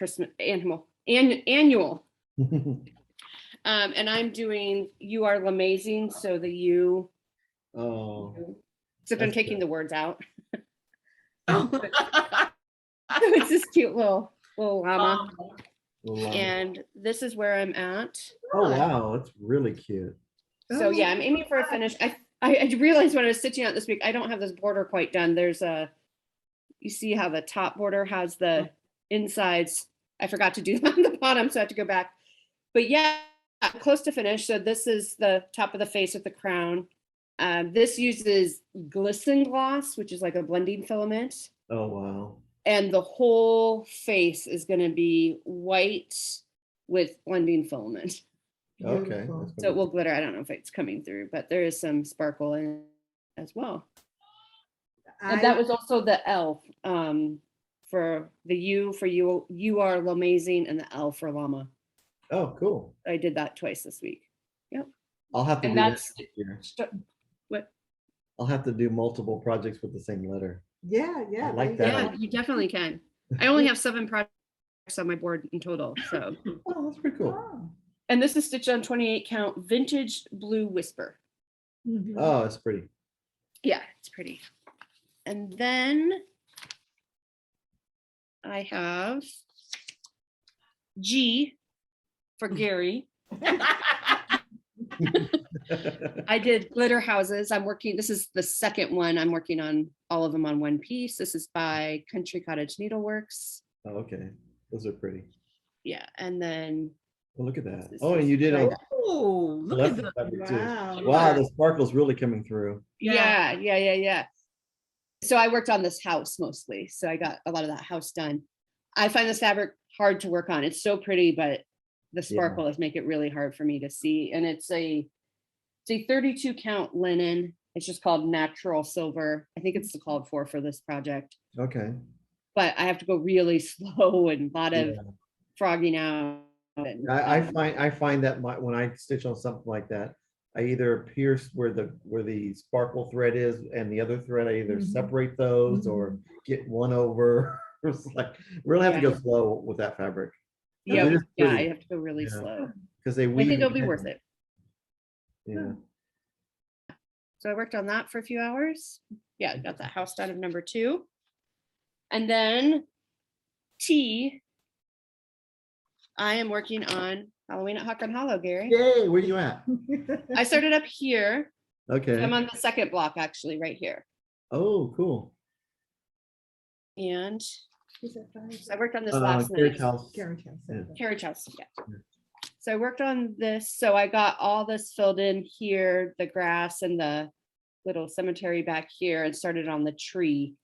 And I'm doing You Are L'Amazing, so the U, Oh, except I'm That's taking good. the words out. Oh. It's this cute little llama. little llama. And this is where I'm at. Oh, wow, that's really cute. So yeah, I'm aiming for a finish. I realized when I was stitching out this week, I don't have this border quite done. There's you see how the top border has the insides. I forgot to do that on the bottom, so I have to go back. But yeah, close to finish. So this is the top of the face with the crown. This uses glisten gloss, which is like a blending filament. Oh, wow. And the whole face is going to be white with blending filament. Okay. Beautiful. that's So gonna it will glitter. I don't know if it's coming through, but there is some sparkle in it as well. And that was also the L for the U for You Are L'Amazing, and the L for llama. be- Oh, cool. I did that twice this week. I'll have to And do that that's next year. what? I'll have to do multiple projects with the same letter. Yeah, yeah. I like there you that. Yeah, go. you definitely can. I only have 7 projects on my board in total. So, Oh, that's pretty cool. Oh. and this is stitched on 28 count vintage blue whisper. Mhm. Oh, that's pretty. Yeah, it's pretty. And then I have G for Gary. I did glitter houses. I'm working, this is the second one. I'm working on all of them on one piece. This is by Country Cottage Needleworks. Oh, okay. Those are pretty. Yeah, and then Oh, look at that. This Oh, and is you did right. on Oh, the look at left the fabric too. Wow. Wow, the sparkle's really coming through. yeah. So I worked on this house mostly. So I got a lot of that house done. I find this fabric hard to work on. It's so pretty, but the sparkle is make it really hard for me to see. And it's a 32 count linen. It's just called natural silver. I think it's called for this project, Okay. but I have to go really slow and a lot of Yeah. frogging out. And, I find that when I stitch on something like that, I either pierce where the sparkle thread is and the other thread, I either Mhm. separate those or get one over. It's like really have to go slow with that fabric. yeah, It is I pretty. have to go really Yeah. slow. Because they I weave. think it'll be in. worth it. Yeah. So I worked on that for a few hours. Yeah, got that house done of number 2. And then T, I am working on Halloween at Hawk and Hollow, Gary. Yay, where you at? I started up here. Okay. I'm on the second block, actually, right here. Oh, cool. And Is that fine? I worked on this last Carriage night. house. Carriage house. Yeah. Carriage house, yeah. So I worked on this. So I got all this filled in here, the grass and the little cemetery back here, and started on the tree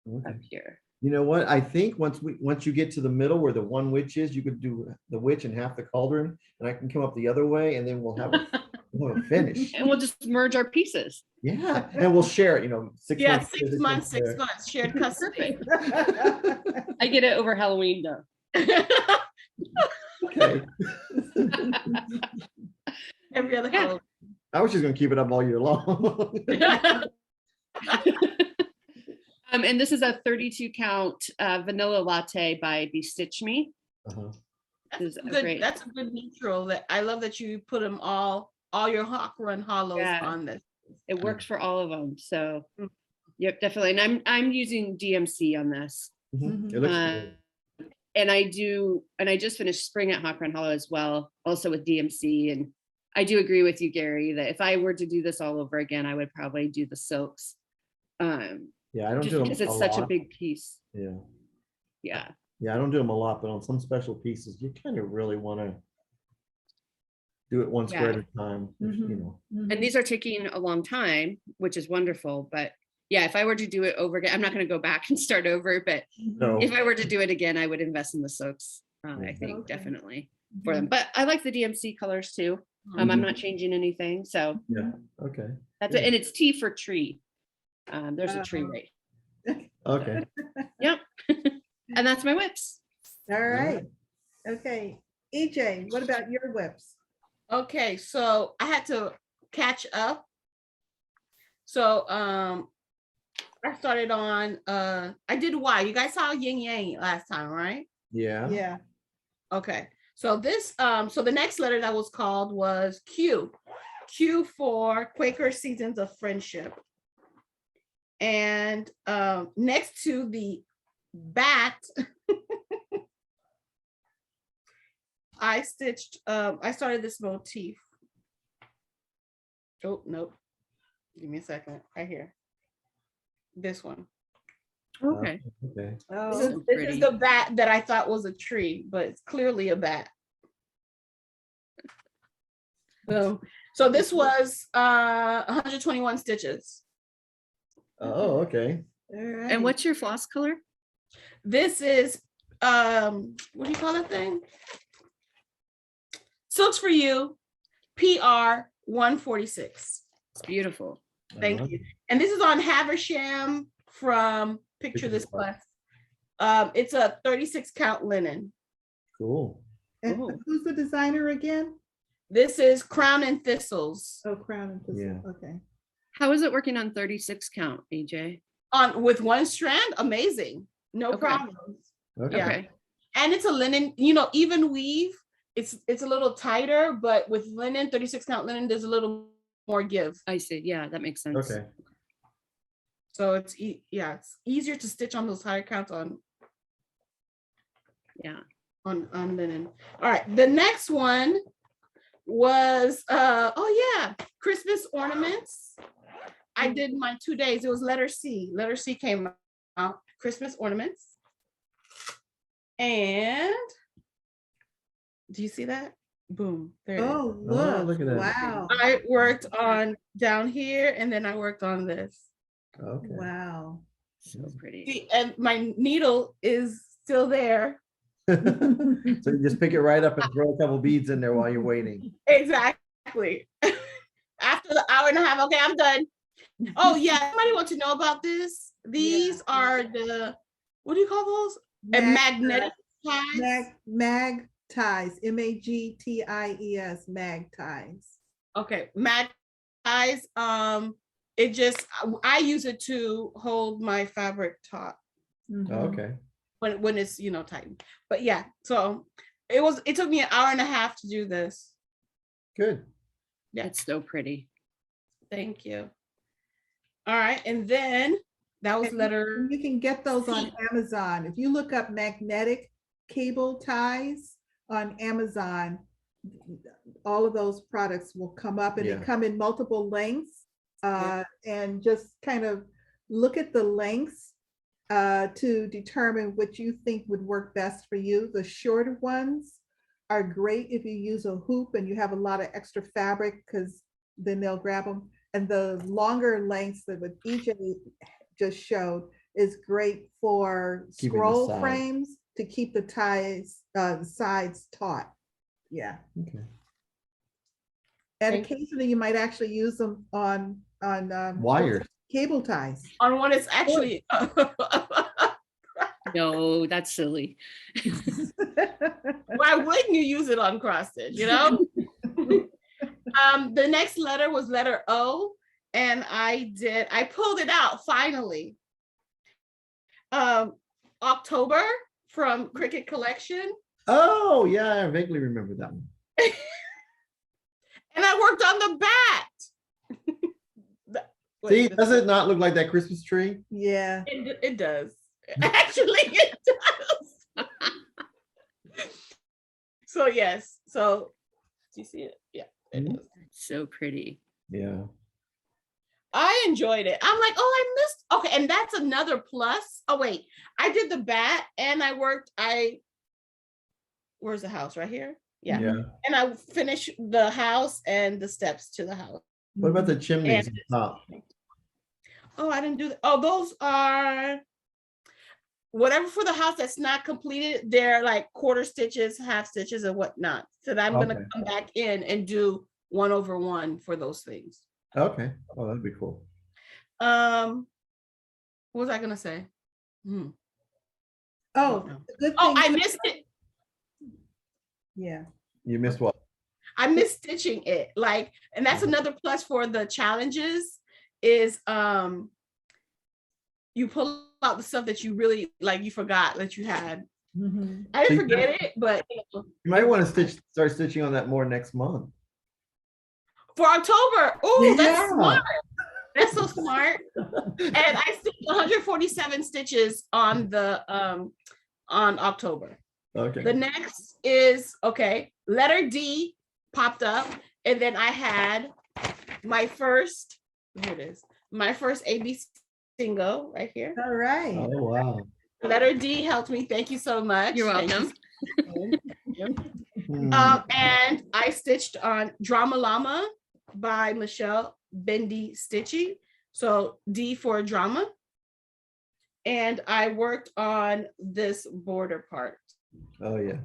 Okay. up here. You know what? I think once you get to the middle where the one witch is, you could do the witch and half the cauldron, and I can come up the other way, and then we'll have a finish. And we'll just merge our pieces. Yeah, and we'll share it. 6 yeah, months. 6 months, 6 there. months shared custody. I get it over Halloween though. Okay. Every other Yeah. Halloween. I was just gonna keep it up all year long. And this is a 32 count vanilla latte by Bestitch Me. Uh-huh. Is Good. great. That's a good neutral. That I love that you put them all your Hawk Run hollows Yeah. on this. It works for all of them. So, Mm. yep, definitely. And I'm using DMC on this. Mhm. It looks good. And I just finished spring at Hawk Run Hollow as well, also with DMC. And I do agree with you, Gary, that if I were to do this all over again, I would probably do the silks. Yeah, I don't Just do them because a it's such a lot. big piece. Yeah. Yeah. Yeah, I don't do them a lot, but on some special pieces, you kind of really want to do it one square at a time, you know. And these are taking a long time, which is wonderful. But yeah, if I were to do it over again, I'm not going to go back and start over. But No. if I were to do it again, I would invest in the silks. I think definitely for them. But I like the DMC colors too. I'm not changing anything. So Yeah. Okay. that's it. And it's T for tree. There's a tree right. Okay. Yep. And that's my whips. All right. Okay. EJ, what about your whips? Okay, so I had to catch up. So I started on I did Y. You guys saw Yin Yang last time, right? Yeah. Yeah. Okay. So this so the next letter that was called was Q. Q for Quaker Seasons of Friendship. And next to the bat I started this motif. Oh, nope. Give me a second. Right here. This one. Okay. Okay. Oh, This is the bat that I thought was a tree, but it's clearly a bat. So this was 121 stitches. Oh, okay. all right. And what's your floss color? This is what do you call that thing? Silks for You, PR 146. It's beautiful. Thank you. And this is on Haversham from Picture This Plus. It's a 36 count linen. Cool. And who's the designer again? This is Crown and Thistles. Oh, Crown and Thistle. Yeah. Okay. How is it working on 36 count, AJ? On with one strand, amazing. No Okay. problems. Okay. Yeah. Okay. And it's a linen, even weave. It's a little tighter, but with linen, 36 count linen, there's a little more give. I see. Yeah, that makes sense. Okay. So it's easier to stitch on those higher counts on Yeah. on linen. All right, the next one was Christmas ornaments. I did my 2 days. It was letter C. Letter C came out, Christmas ornaments. And do you see that? Boom. There it is. Oh, look. look at that. Wow. I worked on down here and then I worked on this. Okay. Wow. So pretty. See, and my needle is still there. So you just pick it right up and throw a couple beads in there while you're waiting. Exactly. After the hour and a half, okay, I'm done. Oh yeah, somebody want to know about this? These are the, what do you call those? Magnetic ties. Mag ties, MAGTIES, mag ties. Okay, mag ties. It just I use it to hold my fabric taut Mhm. Okay. when it's tightened. But yeah, so it took me an hour and a half to do this. Good. Yeah. It's so pretty. Thank you. All right, and then that was And letter. You can get those on Amazon. If you look up magnetic cable ties on Amazon, all of those products will come up, and Yeah. they come in multiple lengths. And just kind of look at the lengths to determine what you think would work best for you. The shorter ones are great if you use a hoop and you have a lot of extra fabric, because then they'll grab them. And the longer lengths that what EJ just showed is great for Keeping the scroll side. frames to keep the ties, sides taut. Yeah. Okay. And Thank you. occasionally you might actually use them on Wired. cable ties. On one it's actually No, that's silly. why wouldn't you use it on cross stitch, The next letter was letter O, and I pulled it out finally. October from Cricut Collection. Oh, yeah, I vaguely remember that one. And I worked on the bat. See, does it not look like that Christmas tree? Yeah. It does. Actually, it does. So yes. So do you see it? Yeah, it Mhm. does. So pretty. Yeah. I enjoyed it. I'm like, oh, I missed. Okay, and that's another plus. Oh wait, I did the bat and where's the house? Right here? Yeah. Yeah. And I finished the house and the steps to the house. What about the chimneys And- on top? Oh, I didn't do that. Oh, those are whatever for the house that's not completed. They're like quarter stitches, half stitches, and whatnot. So that I'm gonna Okay. come back in and do 1/1 for those things. Okay. Oh, that'd be cool. What was I gonna say? Oh, No. the good Oh, thing. I missed it. Yeah. You missed what? I miss stitching it. Like, and that's another plus for the challenges is you pull out the stuff that you really like, you forgot that you had. Mhm. I didn't So you- forget it, but You might want to start stitching on that more next month. for October, oh, that's Yeah. smart. That's so smart. And I stitched 147 stitches on the on October. Okay. The next is letter D popped up, and then I had my first, here it is, my first ABC single right here. All right. Oh, wow. Letter D helped me. Thank you so much. You're Thank welcome. you. Hmm. And I stitched on Drama Llama by Michelle Bendy Stitchy. So D for drama. And I worked on this border part. Oh, yeah.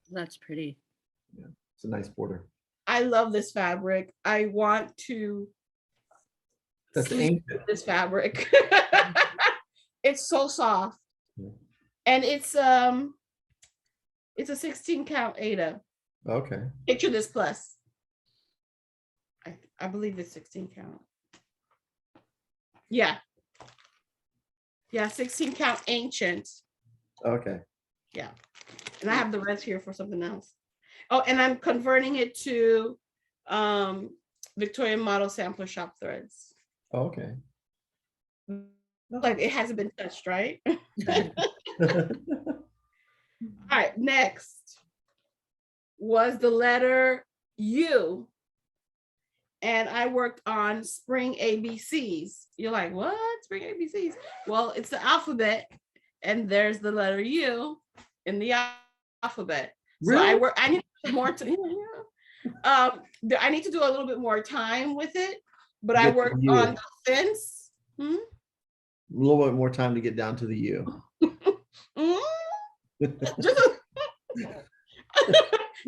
That's pretty. It's a nice border. I love this fabric. I want to That's sleep ancient. with this fabric. It's so soft. Yeah. And it's a 16 count Ada. Okay. Picture this plus. I believe it's 16 count. Yeah. Yeah, 16 count ancient. Okay. Yeah. And I have the rest here for something else. Oh, and I'm converting it to Victorian model sampler shop threads. Okay. Like it hasn't been touched, right? All right, next was the letter U. And I worked on spring ABCs. You're like, what? Spring ABCs? Well, it's the alphabet, and there's the letter U in the alphabet. So I need more to I need to do a little bit more time with it, but I Get the worked U. on the fence. A little bit more time to get down to the U.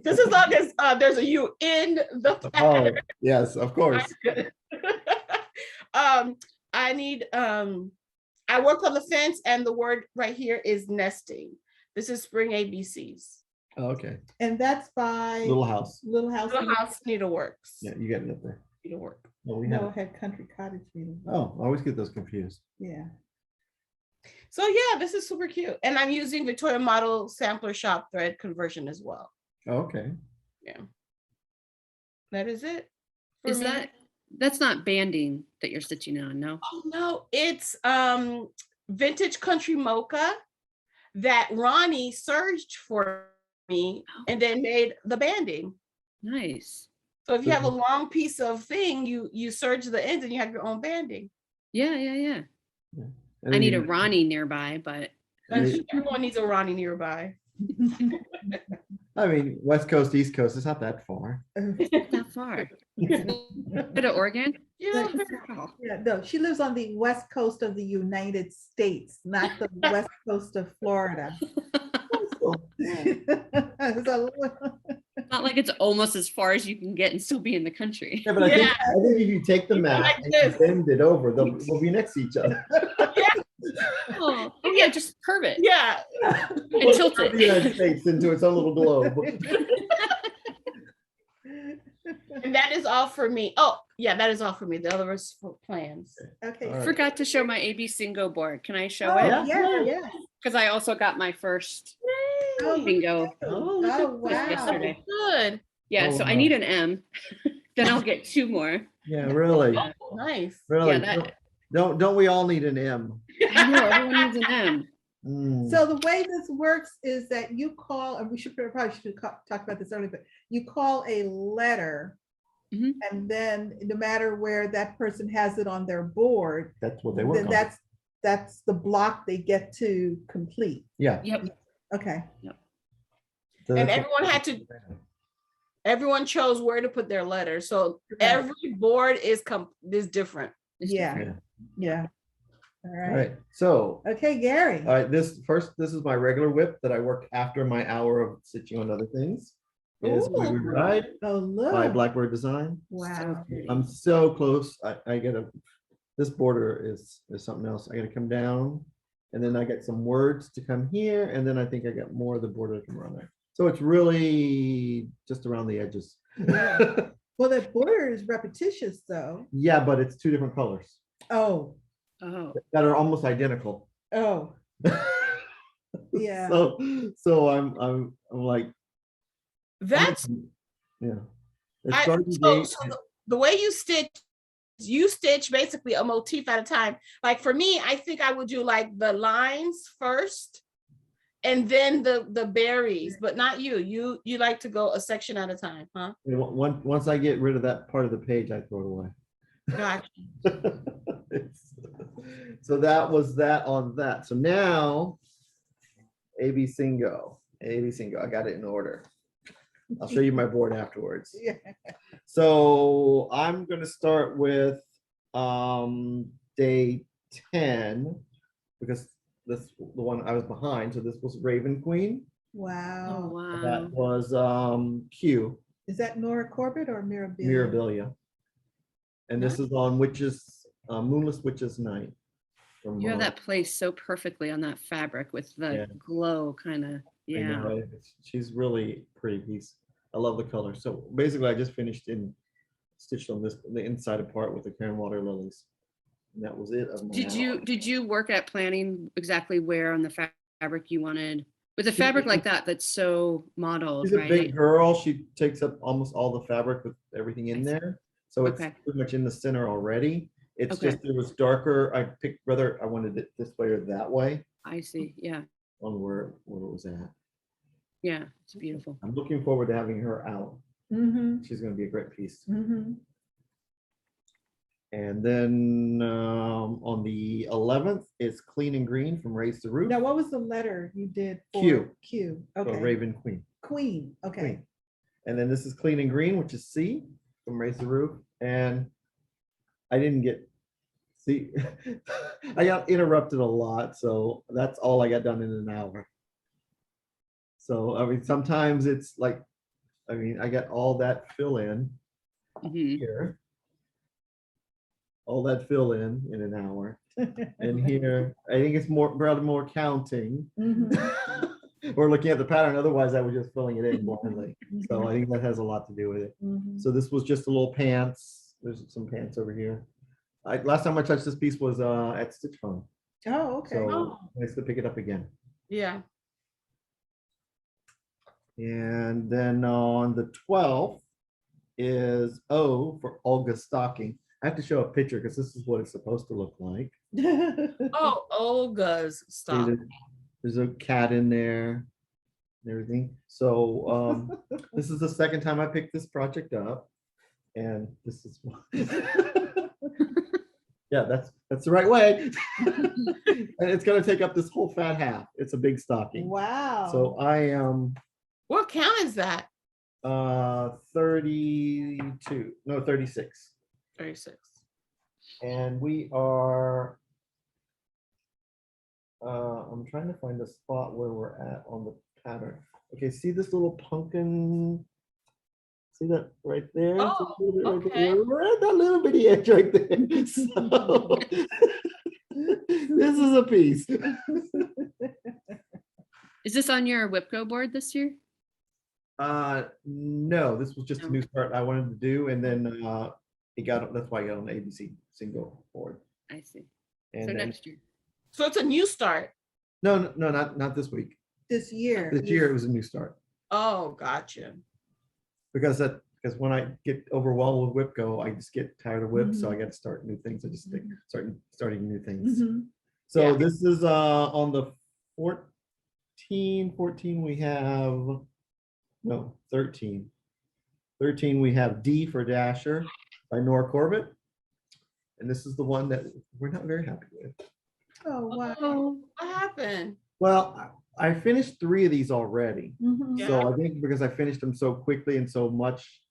Just as long as there's a U in the Oh, pattern. yes, of course. I need I worked on the fence, and the word right here is nesting. This is spring ABCs. Okay. And that's by Little house. Little House. Little House Needleworks. Yeah, you got it up there. Needlework. Well, we No, have. it had Country Cottage meeting. Oh, I always get those confused. Yeah. So yeah, this is super cute. And I'm using Victoria Model Sampler Shop thread conversion as well. Okay. That is it. for Is me. that's not banding that you're stitching on, no? Oh no, it's vintage country mocha that Ronnie serged for me and then made the banding. Nice. So if you have a long piece of thing, you serge the ends and you have your own banding. Yeah. And I then need you- a Ronnie nearby, but Everyone needs a Ronnie nearby. I mean, West Coast, East Coast, it's not that far. it's not far. Bit of Oregon? Yeah. Yeah, no, she lives on the west coast of the United States, not the west coast of Florida. So, Not like it's almost as far as you can get and still be in the country. Yeah, but I think if you take the You go map like and you this. bend it over, they'll be next to each other. Oh, yeah, just curve it. Yeah. And tilt Turn it. the United States into its own little globe. And that is all for me. Oh, yeah, that is all for me. The other is for plans. okay. All right. Forgot to show my AB single board. Can I show Oh, it? yeah, yeah. Because I also got my first Oh, Bingo. Oh, look at Oh, this. wow. Yesterday. Good. Yeah, Oh, so I wow. need an M. Then I'll get 2 more. Yeah, really, Oh, nice. really. that- Don't we all need an M? I know everyone needs an M. Mm. So the way this works is that you call, and we should probably should talk about this earlier, but you call a letter, Mhm. and then no matter where that person has it on their board, That's what they work then on. that's the block they get to complete. Yeah. Yep. Okay. So And that's what- everyone chose where to put their letter. So every board is different. It's Yeah. different. Yeah. All All right. right, so, Okay, Gary. all right, this is my regular whip that I work after my hour of stitching on other things. Is We Ooh. Ride Oh, by look. Blackbird Design. Wow. I'm so close. I get this border is something else. I gotta come down, and then I get some words to come here, and then I think I got more of the border to come around there. So it's really just around the edges. Well, that border is repetitious though. Yeah, but it's 2 different colors Oh, Oh, that are almost identical. oh, yeah. So I'm like, That's yeah. It's I, starting so, date- so the way you stitch basically a motif at a time. Like for me, I think I would do like the lines first and then the berries, but not you. You like to go a section at a time, huh? once I get rid of that part of the page, I throw it away. Gotcha. So that was that on that. So now AB Singo. I got it in order. I'll show you my board afterwards. Yeah. So I'm gonna start with day 10 because this the one I was behind. So this was Raven Queen. oh Wow. wow. That was Q, Is that Nora Corbett or Mirabilia? Mirabilia. And this is on Moonless Witch's Night. from, You have that placed so perfectly on that fabric with the Yeah. glow kind of, I yeah. know, she's really pretty piece. I love the color. So basically I just stitched on the inside part with the Karen Water lilies. And that was it. Of my hour. Did you work at planning exactly where on the fabric you wanted? With a fabric like that, that's so modeled, She's a right? big girl. She takes up almost all the fabric with everything in I see. there. So it's Okay. pretty much in the center already. It's Okay. just, it was darker. I picked whether I wanted it this way or that way I see, yeah, on where it was at. yeah, it's beautiful. I'm looking forward to having her out. Mm-hmm. She's gonna be a great piece. Mm-hmm. And then on the 11th is Clean and Green from Raise the Roof. Now, what was the letter you did for Q. Q? So Okay. Raven Queen. Queen. Okay. Queen. And then this is Clean and Green, which is C from Raise the Roof. And I didn't get, see, I got interrupted a lot. So that's all I got done in an hour. So, I mean, sometimes it's like, I mean, I got all that fill in Mhm. here. All that fill in an hour. And here, I think it's rather more counting. Mhm. Or looking at the pattern, otherwise I was just filling it in blindly. So I think that has a lot to do with it. Mhm. So this was just a little pants. There's some pants over here. Last time I touched this piece was at Stitch Fun. Oh, okay. So Oh. nice to pick it up again. Yeah. And then on the 12th is O for Olga Stocking. I have to show a picture because this is what it's supposed to look like. Oh, Olga's See, stop. there's a cat in there and everything. So this is the second time I picked this project up. And this is yeah, that's the right way. And it's gonna take up this whole fat half. It's a big stocking. Wow. So I am What count is that? 32, no, 36. 36. And we are I'm trying to find a spot where we're at on the pattern. Okay, see this little pumpkin? See that right there? See Oh, a little bit right okay. there? We're at that little bitty edge right there. So, this is a piece. Is this on your WIP GO board this year? No, this was just a No. new start I wanted to do, and then that's why I got on the ABC single board. I see. And So then, next year. So it's a new start. no, not this week. this year. This year it was a new start. Oh, gotcha. Because when I get overwhelmed with WIP GO, I just get tired of WIP, so I got to start new things. I just starting new things. So Yeah. this is on the 14 we have, no, 13. 13 we have D for Dasher by Nora Corbett. And this is the one that we're not very happy with. Oh, wow. Oh, what happened? Well, I finished 3 of these already. Mhm. Yeah. So I think because I finished them so quickly and so much,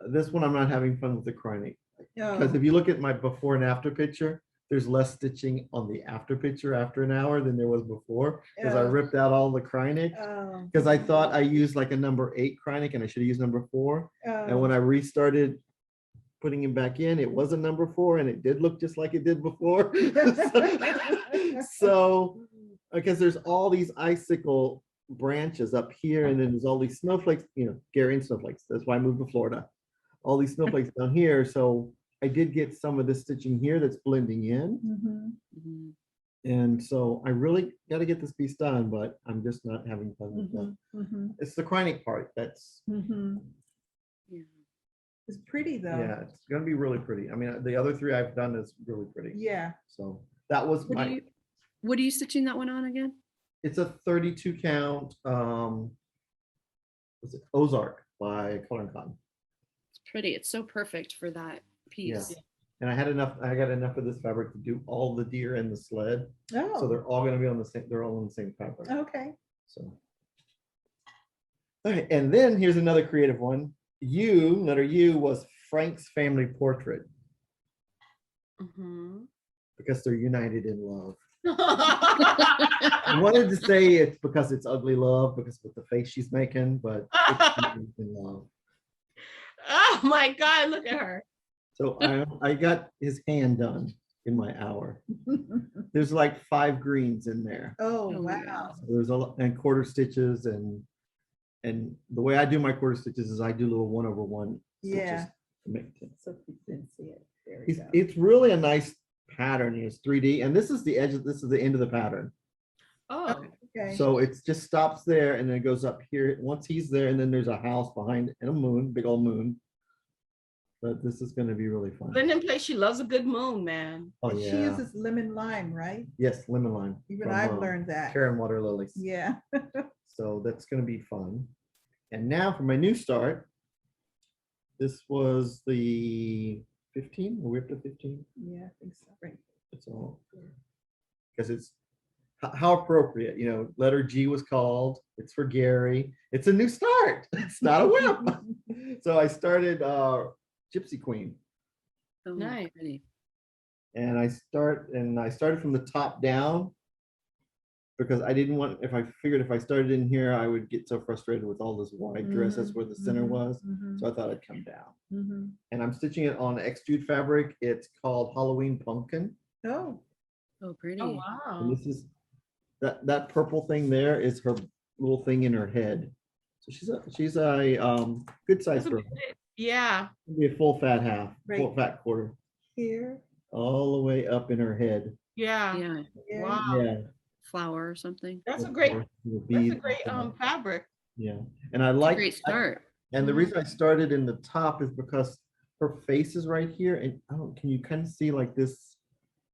this one I'm not having fun with the chronic. Because Oh, if you look at my before and after picture, there's less stitching on the after picture after an hour than there was before. Because I Oh. ripped out all the chronic. oh, Because I thought I used like a number 8 chronic and I should have used number 4. And oh. when I restarted putting it back in, it was a number 4 and it did look just like it did before. So, because there's all these icicle branches up here and then there's all these snowflakes, Garian snowflakes. That's why I moved to Florida. All these snowflakes down here. So I did get some of this stitching here that's blending in. Mhm, And so I really got to get this piece done, but I'm just not having fun with that. mhm, It's the chronic part that's, mhm. Yeah. It's pretty though. yeah, it's going to be really pretty. I mean, the other 3 I've done is really pretty. Yeah. So that was What are you stitching that one on again? it's a 32 count, was it Ozark by Color and Cotton. It's pretty. It's so perfect for that piece. Yeah. And I got enough of this fabric to do all the deer and the sled. So Oh, they're all going to be on the same, they're all on the same fabric. okay. So. All right, and then here's another creative one. Letter U was Frank's family portrait Mhm. because they're united in love. I wanted to say it's because it's ugly love because with the face she's making, but it's united in love. Oh my God, look at her. So I got his hand done in my hour. There's like 5 greens in there. Oh, Oh, wow. There's a lot and quarter stitches and the way I do my quarter stitches is I do little 1/1 stitches. Yeah. To make it. So if you didn't see it, there we go. It's really a nice pattern. It's 3D, and this is the edge. This is the end of the pattern. Oh, Okay. So it just stops there, and then it goes up here. Once he's there, and then there's a house behind it and a moon, big old moon. But this is going to be really fun. Lyndon Place, she loves a good moon, man. Oh And yeah. she uses lemon lime, right? Yes, lemon lime. Even from, I've learned that. Karen Water Lilies. Yeah. So that's going to be fun. And now for my new start. This was the 15. Are we up to 15? Yeah, I think so. Right. It's all because it's how appropriate, letter G was called. It's for Gary. It's a new start. It's not a whip. So I started Gypsy Queen, Oh, Nice. pretty. and I started from the top down because I didn't want, I figured if I started in here, I would get so frustrated with all this wide dress. That's where the center was. So I thought I'd come down. And I'm stitching it on extrude fabric. It's called Halloween Pumpkin. Oh, Oh, pretty. Oh, And wow. this is that purple thing there is her little thing in her head. So she's a good sized That's a girl. bit- Yeah. Be a full fat half, full Right. fat quarter, here. all the way up in her head. Yeah. Yeah. Yeah. Wow. Yeah. Flower or something. That's a with great, little that's a beads great and stuff. fabric. Yeah, and I It's a like great start. and the Mhm. reason I started in the top is because her face is right here, and can you kind of see like this?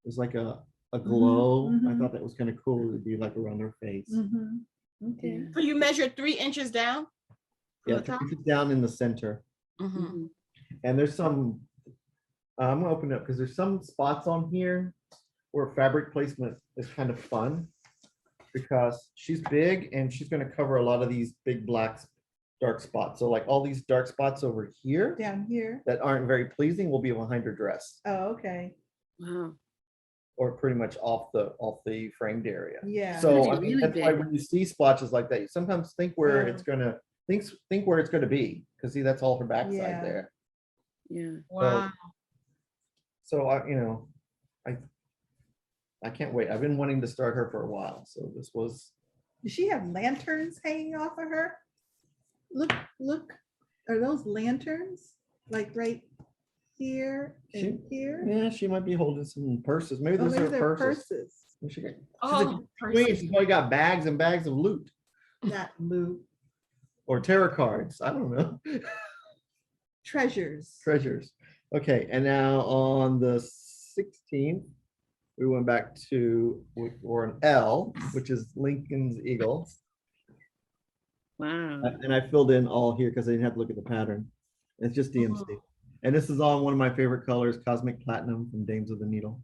There's like a glow. I mhm. thought that was kind of cool. It'd be like around her face. Okay. Yeah. So you measured 3 inches down from Yeah, the top? it's down in the center, Mhm. Mhm. and there's some. I'm gonna open it up because there's some spots on here where fabric placement is kind of fun because she's big and she's gonna cover a lot of these big dark spots. So like all these dark spots over here Down here. that aren't very pleasing will be behind her dress Oh, okay. Wow. or pretty much off the framed area. Yeah. So Pretty, I mean, really that's why big. when you see splotches like that, you sometimes think where it's Oh. gonna think where it's gonna be because see that's all her backside Yeah. there. Yeah. Wow. So I can't wait. I've been wanting to start her for a while. So this was Does she have lanterns hanging off of her? Look. Are those lanterns? Like right here and here? yeah, she might be holding some purses. Maybe Oh, those maybe are they're purses. purses. What's she got? Oh, Queen. She's probably got bags and bags of loot Not loot, or tarot cards. I don't know. treasures. Treasures. Okay, and now on the 16th, we went back to or an L, which is Lincoln's Eagle. Wow. And I filled in all here because I didn't have to look at the pattern. It's just DMC. And this is on one of my favorite colors, Cosmic Platinum from Dames of the Needle.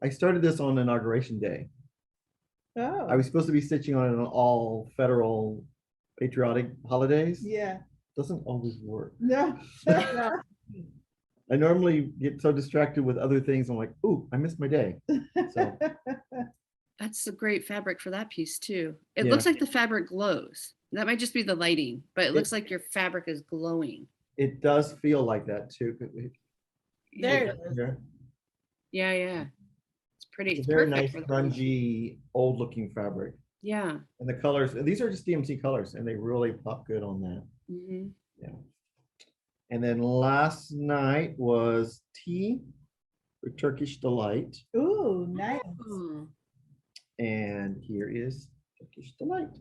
I started this on Inauguration Day. Oh. I was supposed to be stitching on it on all federal patriotic holidays. Yeah. Doesn't always work. No. I normally get so distracted with other things. I'm like, ooh, I missed my day. So That's a great fabric for that piece too. It Yeah. looks like the fabric glows. That might just be the lighting, but it looks like your fabric is glowing. it does feel like that too. there it is. Yeah. Yeah. It's pretty. It's It's a very perfect nice, for the- grungy, old looking fabric. Yeah. And the colors, these are just DMC colors and they really pop good on that. Mhm. Yeah. And then last night was tea for Turkish Delight. Ooh, nice. Hmm. And here is Turkish Delight.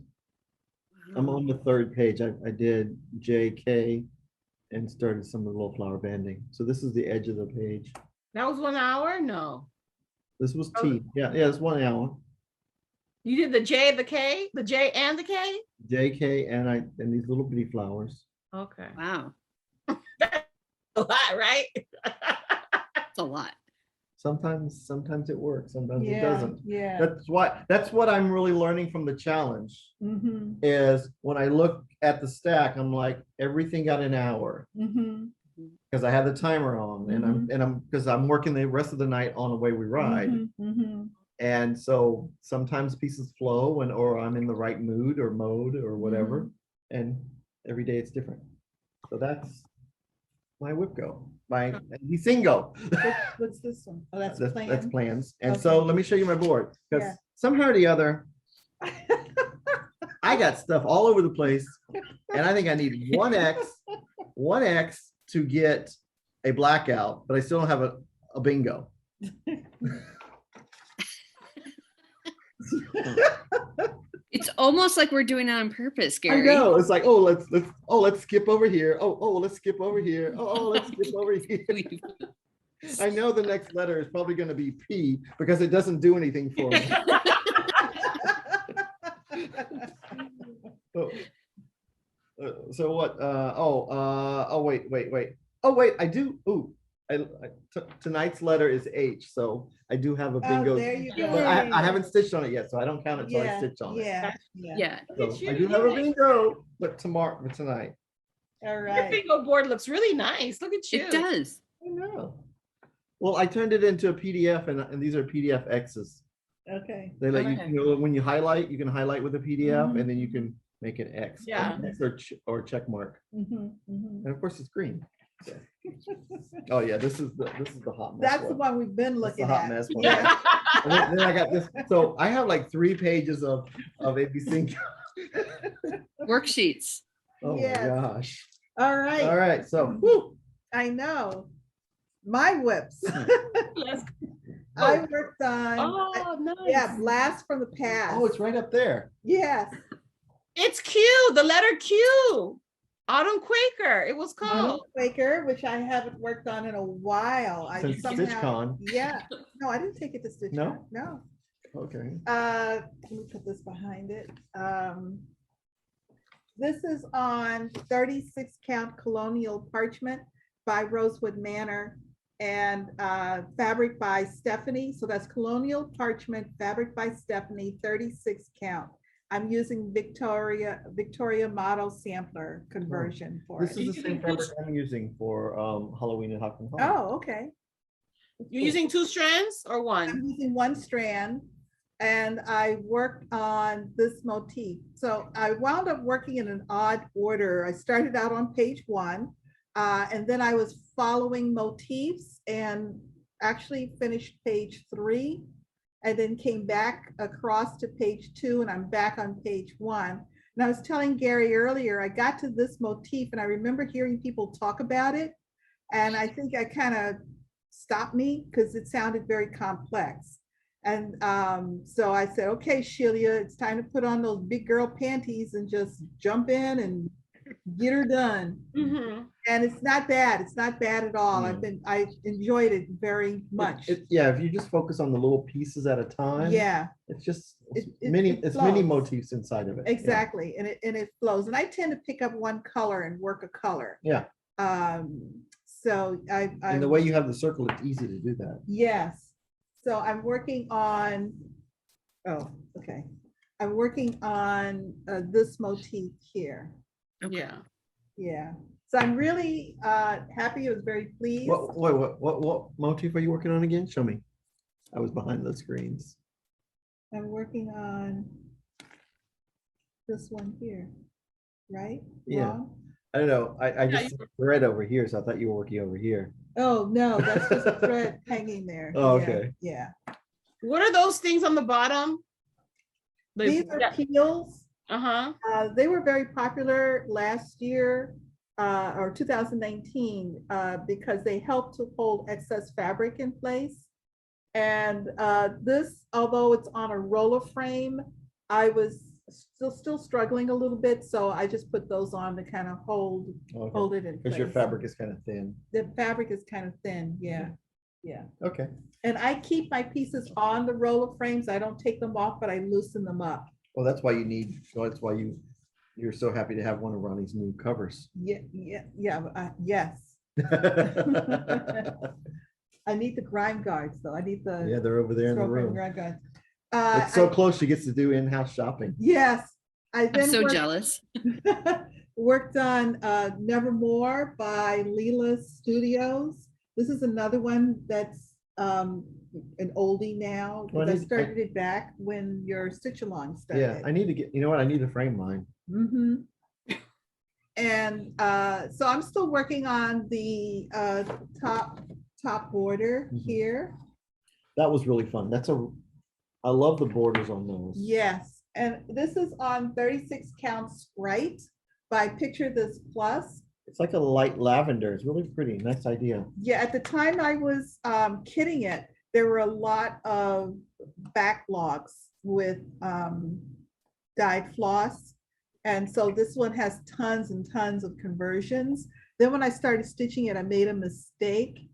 I'm Wow. on the third page. I did JK and started some of the little flower banding. So this is the edge of the page. That was 1 hour? No. This was Oh. T. Yeah, it's 1 hour. You did the J, the K, the J and the K? JK and these little bitty flowers. Okay. Wow. That's a lot, right? That's a lot. Sometimes it works, sometimes it Yeah, doesn't. yeah. That's what I'm really learning from the challenge Mm-hmm, is when I look at the stack, I'm like, everything got an hour mm-hmm. because I had the timer on and I'm because I'm working the rest of the night on the way we ride. Mm-hmm. And so sometimes pieces flow or I'm in the right mood or mode or whatever. And every day it's different. So that's my WIP Go, my Singo. What's this one? Oh, that's That's planned. plans. And so Okay. let me show you my board because Yeah. somehow or the other, I got stuff all over the place. And I think I need 1X to get a blackout, but I still don't have a bingo. It's almost like we're doing it on purpose, I Gary. know. It's like, let's skip over here. Let's skip over here. Let's skip over here. I know the next letter is probably going to be P because it doesn't do anything for me. So what? Wait. I do. Tonight's letter is H, so I do have a bingo. there you go. But I haven't stitched on it yet, so I don't count it till I Yeah, stitch on it. yeah. Yeah. So Look at I you, do have a yay. bingo, but tonight. All Your right. bingo board looks really nice. Look at you. It does. I know. Well, I turned it into a PDF, and these are PDF X's. Okay. They let Okay. you know, when you highlight, you can highlight with a PDF, Mhm. and then you can make an X. Yeah. X or check mark, Mm-hmm, mm-hmm. and of course it's green. So. Oh yeah, this is the hot mess. That's the one we've been That's the looking hot at. mess one. Yeah. And then I got this. So I have like 3 pages of ABC. Worksheets. Oh Yes. my gosh. All right. All right. So whew, I know. My whips. Let's I go. worked on, Oh, nice. yeah, blast from the past. oh, it's right up there. Yes. It's Q, the letter Q. Autumn Quaker, it was Autumn called. Quaker, which I haven't worked on in a while. I Since somehow, StitchCon. yeah. No, I didn't take it to StitchCon. No? No. Okay. Let me put this behind it. This is on 36 count colonial parchment by Rosewood Manor and fabric by Stephanie. So that's colonial parchment, fabric by Stephanie, 36 count. I'm using Victoria model sampler conversion for This it. is the same fabric I'm using for Halloween and Hawk and Hawk. Oh, okay. You're using 2 strands or I'm 1? using 1 strand and I worked on this motif. So I wound up working in an odd order. I started out on page 1 and then I was following motifs and actually finished page 3 and then came back across to page 2 and I'm back on page 1. And I was telling Gary earlier, I got to this motif and I remember hearing people talk about it. And I think I kind of stopped me because it sounded very complex. And so I said, okay, Shelia, it's time to put on those big girl panties and just jump in and get her done. Mhm. And it's not bad. It's not bad at all. Mm. I enjoyed it very much. Yeah, if you just focus on the little pieces at a time. Yeah, It's just It- mini, it it's mini flows. motifs inside of it. Yeah. exactly. And it flows. And I tend to pick up one color and work a color. Yeah, So I and the way you have the circle, it's easy to do that. yes. So I'm working on, oh, okay. I'm working on this motif here. Yeah. Yeah. So I'm really happy. I was very pleased. What motif are you working on again? Show me. I was behind the screens. I'm working on this one here, right? Yeah. Wrong? I don't know. I Yeah, just you- see a thread over here, so I thought you were working over here. Oh, no, that's just a thread hanging there. Oh, Yeah, okay. Yeah. What are those things on the bottom? These are peels. Uh-huh. They were very popular last year or 2019 because they help to hold excess fabric in place. And this, although it's on a roller frame, I was still struggling a little bit. So I just put those on to kind of hold Okay. it in place. Because your fabric is kind of thin. The fabric is kind of thin. Yeah. Yeah. Okay. And I keep my pieces on the roller frames. I don't take them off, but I loosen them up. Well, that's why you need, so that's why you're so happy to have one of Ronnie's new covers. Yeah, yes. I need the grime guards though. I need the. Yeah, they're over there in the stroke and room. grime guards. It's so close, she gets to do in-house shopping. Yes. I I'm then so worked- jealous. worked on Nevermore by Leela Studios. This is another one that's an oldie now. Well, I because I need- started it back when your stitch along Yeah, started. I need to get, you know what, I need to frame mine. Mhm. And so I'm still working on the top border Mhm. here. That was really fun. I love the borders on those. Yes, and this is on 36 count Sprite by Picture This Plus. It's like a light lavender. It's really pretty. Nice idea. Yeah, at the time I was kitting it, there were a lot of backlogs with dyed floss. And so this one has tons and tons of conversions. Then when I started stitching it, I made a mistake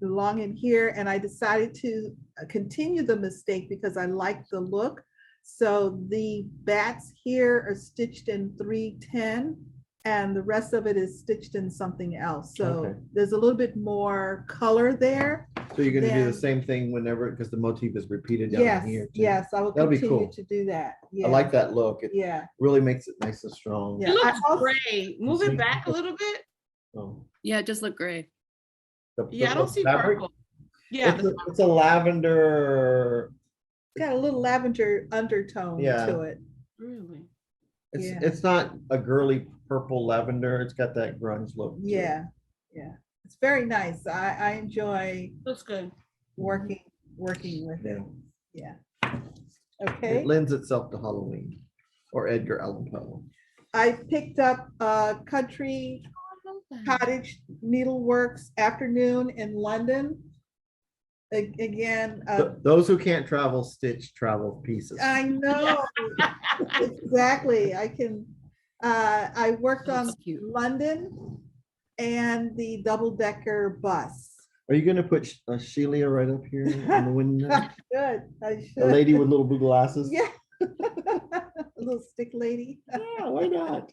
along in here, and I decided to continue the mistake because I liked the look. So the bats here are stitched in 310 and the rest of it is stitched in something else. So Okay. there's a little bit more color there. So you're gonna do the Then- same thing whenever, because the motif is repeated down Yes, here. too. yes, I will That'll be continue cool. to do that. I Yeah, like that look. It yeah. really makes it nice and strong. Yeah. It I looks also- gray. Move see? it back a little bit. Oh, Yeah, it does look gray. Yeah, I don't see fabric? purple. Yeah, It's a lavender. Got a little lavender undertone Yeah. to it. really. Yeah. It's not a girly purple lavender. It's got that grunge look. to it. Yeah, yeah. It's very nice. I enjoy Looks good. working with it. Yeah. Yeah. Okay. It lends itself to Halloween or Edgar Allan Poe. I picked up Country Cottage Needleworks Afternoon in London. Again, Those who can't travel stitch travel pieces. I know. Exactly. I worked on That's cute. London and the double-decker bus. Are you gonna put Shelia right up here in the window? Good, I A should. lady with little blue glasses? Yeah. A little stick lady. Yeah, why not?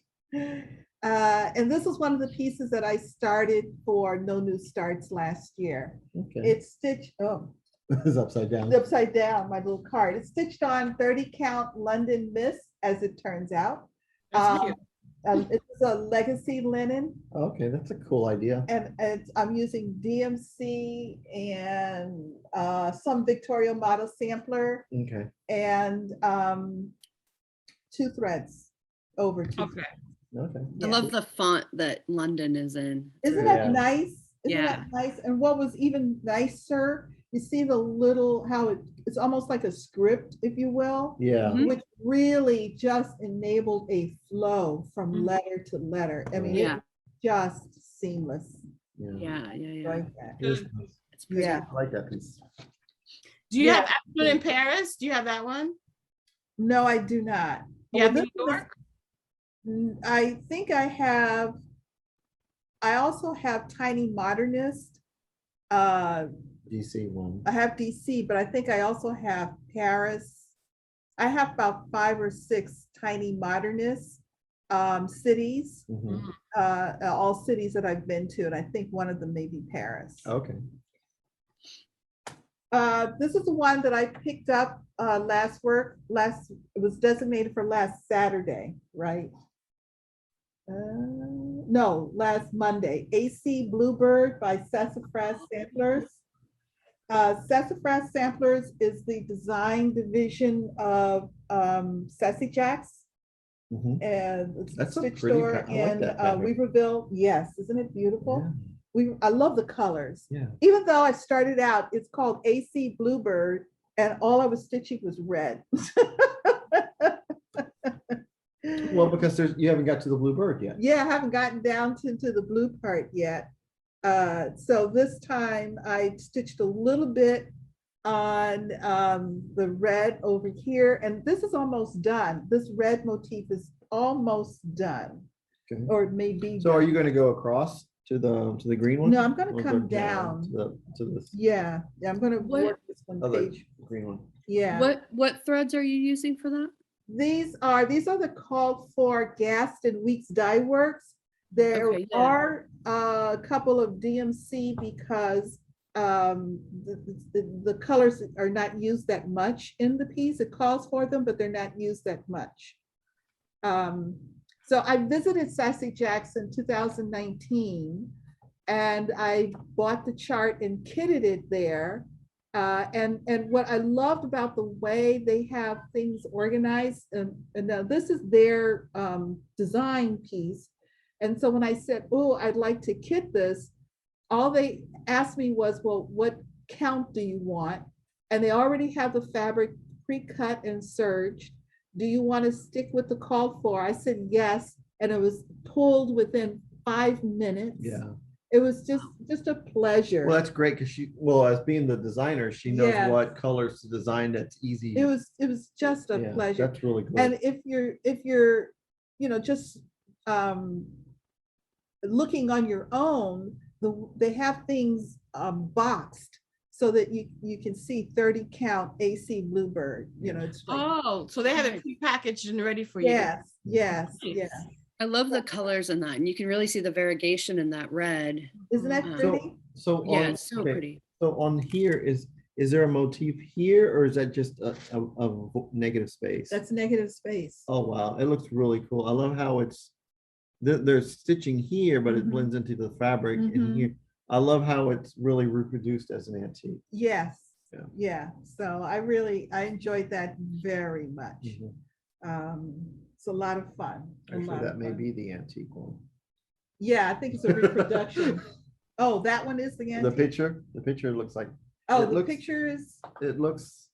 And this was one of the pieces that I started for No New Starts last year. Okay, It's stitched, oh, it's upside down. upside down, my little card. It's stitched on 30 count London Miss, as it turns out. That's cute. It's a legacy linen, Okay, that's a cool idea. and I'm using DMC and some Victoria model sampler Okay, and 2 threads over 2 Okay. threads. okay. I Yeah. love the font that London is in. Isn't Yeah. that nice? Isn't Yeah. that nice? And what was even nicer, you see the little, how it's almost like a script, if you will, Yeah, Mhm. which really just enabled a flow from Mhm. letter to letter. I mean, Yeah. it's just seamless. yeah. Yeah, yeah, yeah. Like that. It was Good. nice. It's pretty. Yeah. I like that piece. Do you Yeah. have Ashland in Paris? Do you have that one? No, I do not. Do you have Well, New this is- York? I think I have, I also have Tiny Modernist. DC one. I have DC, but I think I also have Paris. I have about 5 or 6 Tiny Modernist cities, Mhm. all cities that I've been to, and I think one of them may be Paris. Okay. This is the one that I picked up it was designated for last Saturday, right? No, last Monday. AC Bluebird by Sassafras Samplers. Sassafras Samplers is the design division of Sassy Jacks Mhm. and it's a That's a stitch pretty store pa- I like in that pattern. Weaverville. Yes, isn't it beautiful? I love the colors. Yeah. Even though I started out, it's called AC Bluebird, and all I was stitching was red. Well, because you haven't got to the blue bird yet. Yeah, I haven't gotten down to the blue part yet. So this time I stitched a little bit on the red over here, and this is almost done. This red motif is almost done, Okay. or maybe. So are you going to go across to the green one? No, I'm gonna Or come go down. to this Yeah, I'm gonna What- work this one other page. green one. Yeah. What threads are you using for that? These are the called for Gaston Weeks Dye Works. There Okay, yeah. are a couple of DMC because the colors are not used that much in the piece. It calls for them, but they're not used that much. So I visited Sassy Jacks in 2019 and I bought the chart and kitted it there. And what I loved about the way they have things organized, and now this is their design piece. And so when I said, oh, I'd like to kit this, all they asked me was, well, what count do you want? And they already have the fabric pre-cut and serged. Do you want to stick with the call for? I said yes, and it was pulled within 5 minutes. Yeah. It was just a pleasure. Well, that's great because as being the designer, she knows Yes. what colors to design that's easy. It was just a Yeah, pleasure. That's really good. And if you're, just looking on your own, they have things boxed so that you can see 30 count AC Bluebird. It's like, Oh, so they have it Nice. prepackaged and ready for you. yes, yes, Nice. yes. I love the colors in that, and you can really see the variegation in that red. Isn't that Mhm. pretty? So Yeah, on, it's so okay, pretty. so on here is there a motif here or is that just a negative space? That's negative space. Oh, wow. It looks really cool. I love how there's stitching here, but it Mhm. blends into the fabric in Mhm. here. I love how it's really reproduced as an antique. Yes. Yeah. Yeah. So I enjoyed that very much. It's a lot of fun. a Actually, lot that of may fun. be the antique one. Yeah, I think it's a reproduction. Oh, that one is the The antique? picture looks like, Oh, it the looks- picture is, it looks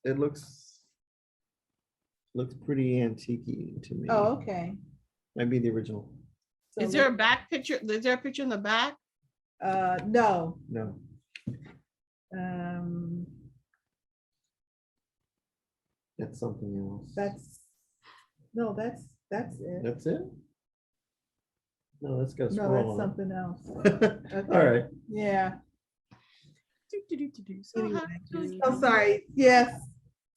pretty antique to me. oh, okay. Might be the original. So Is there a back picture? Is there a picture in the back? no. No. Um, That's something else. that's it. That's it? No, that's got a No, scroll that's on something else. it. All right. Yeah. So Anyway. happy. I'm sorry. Yes.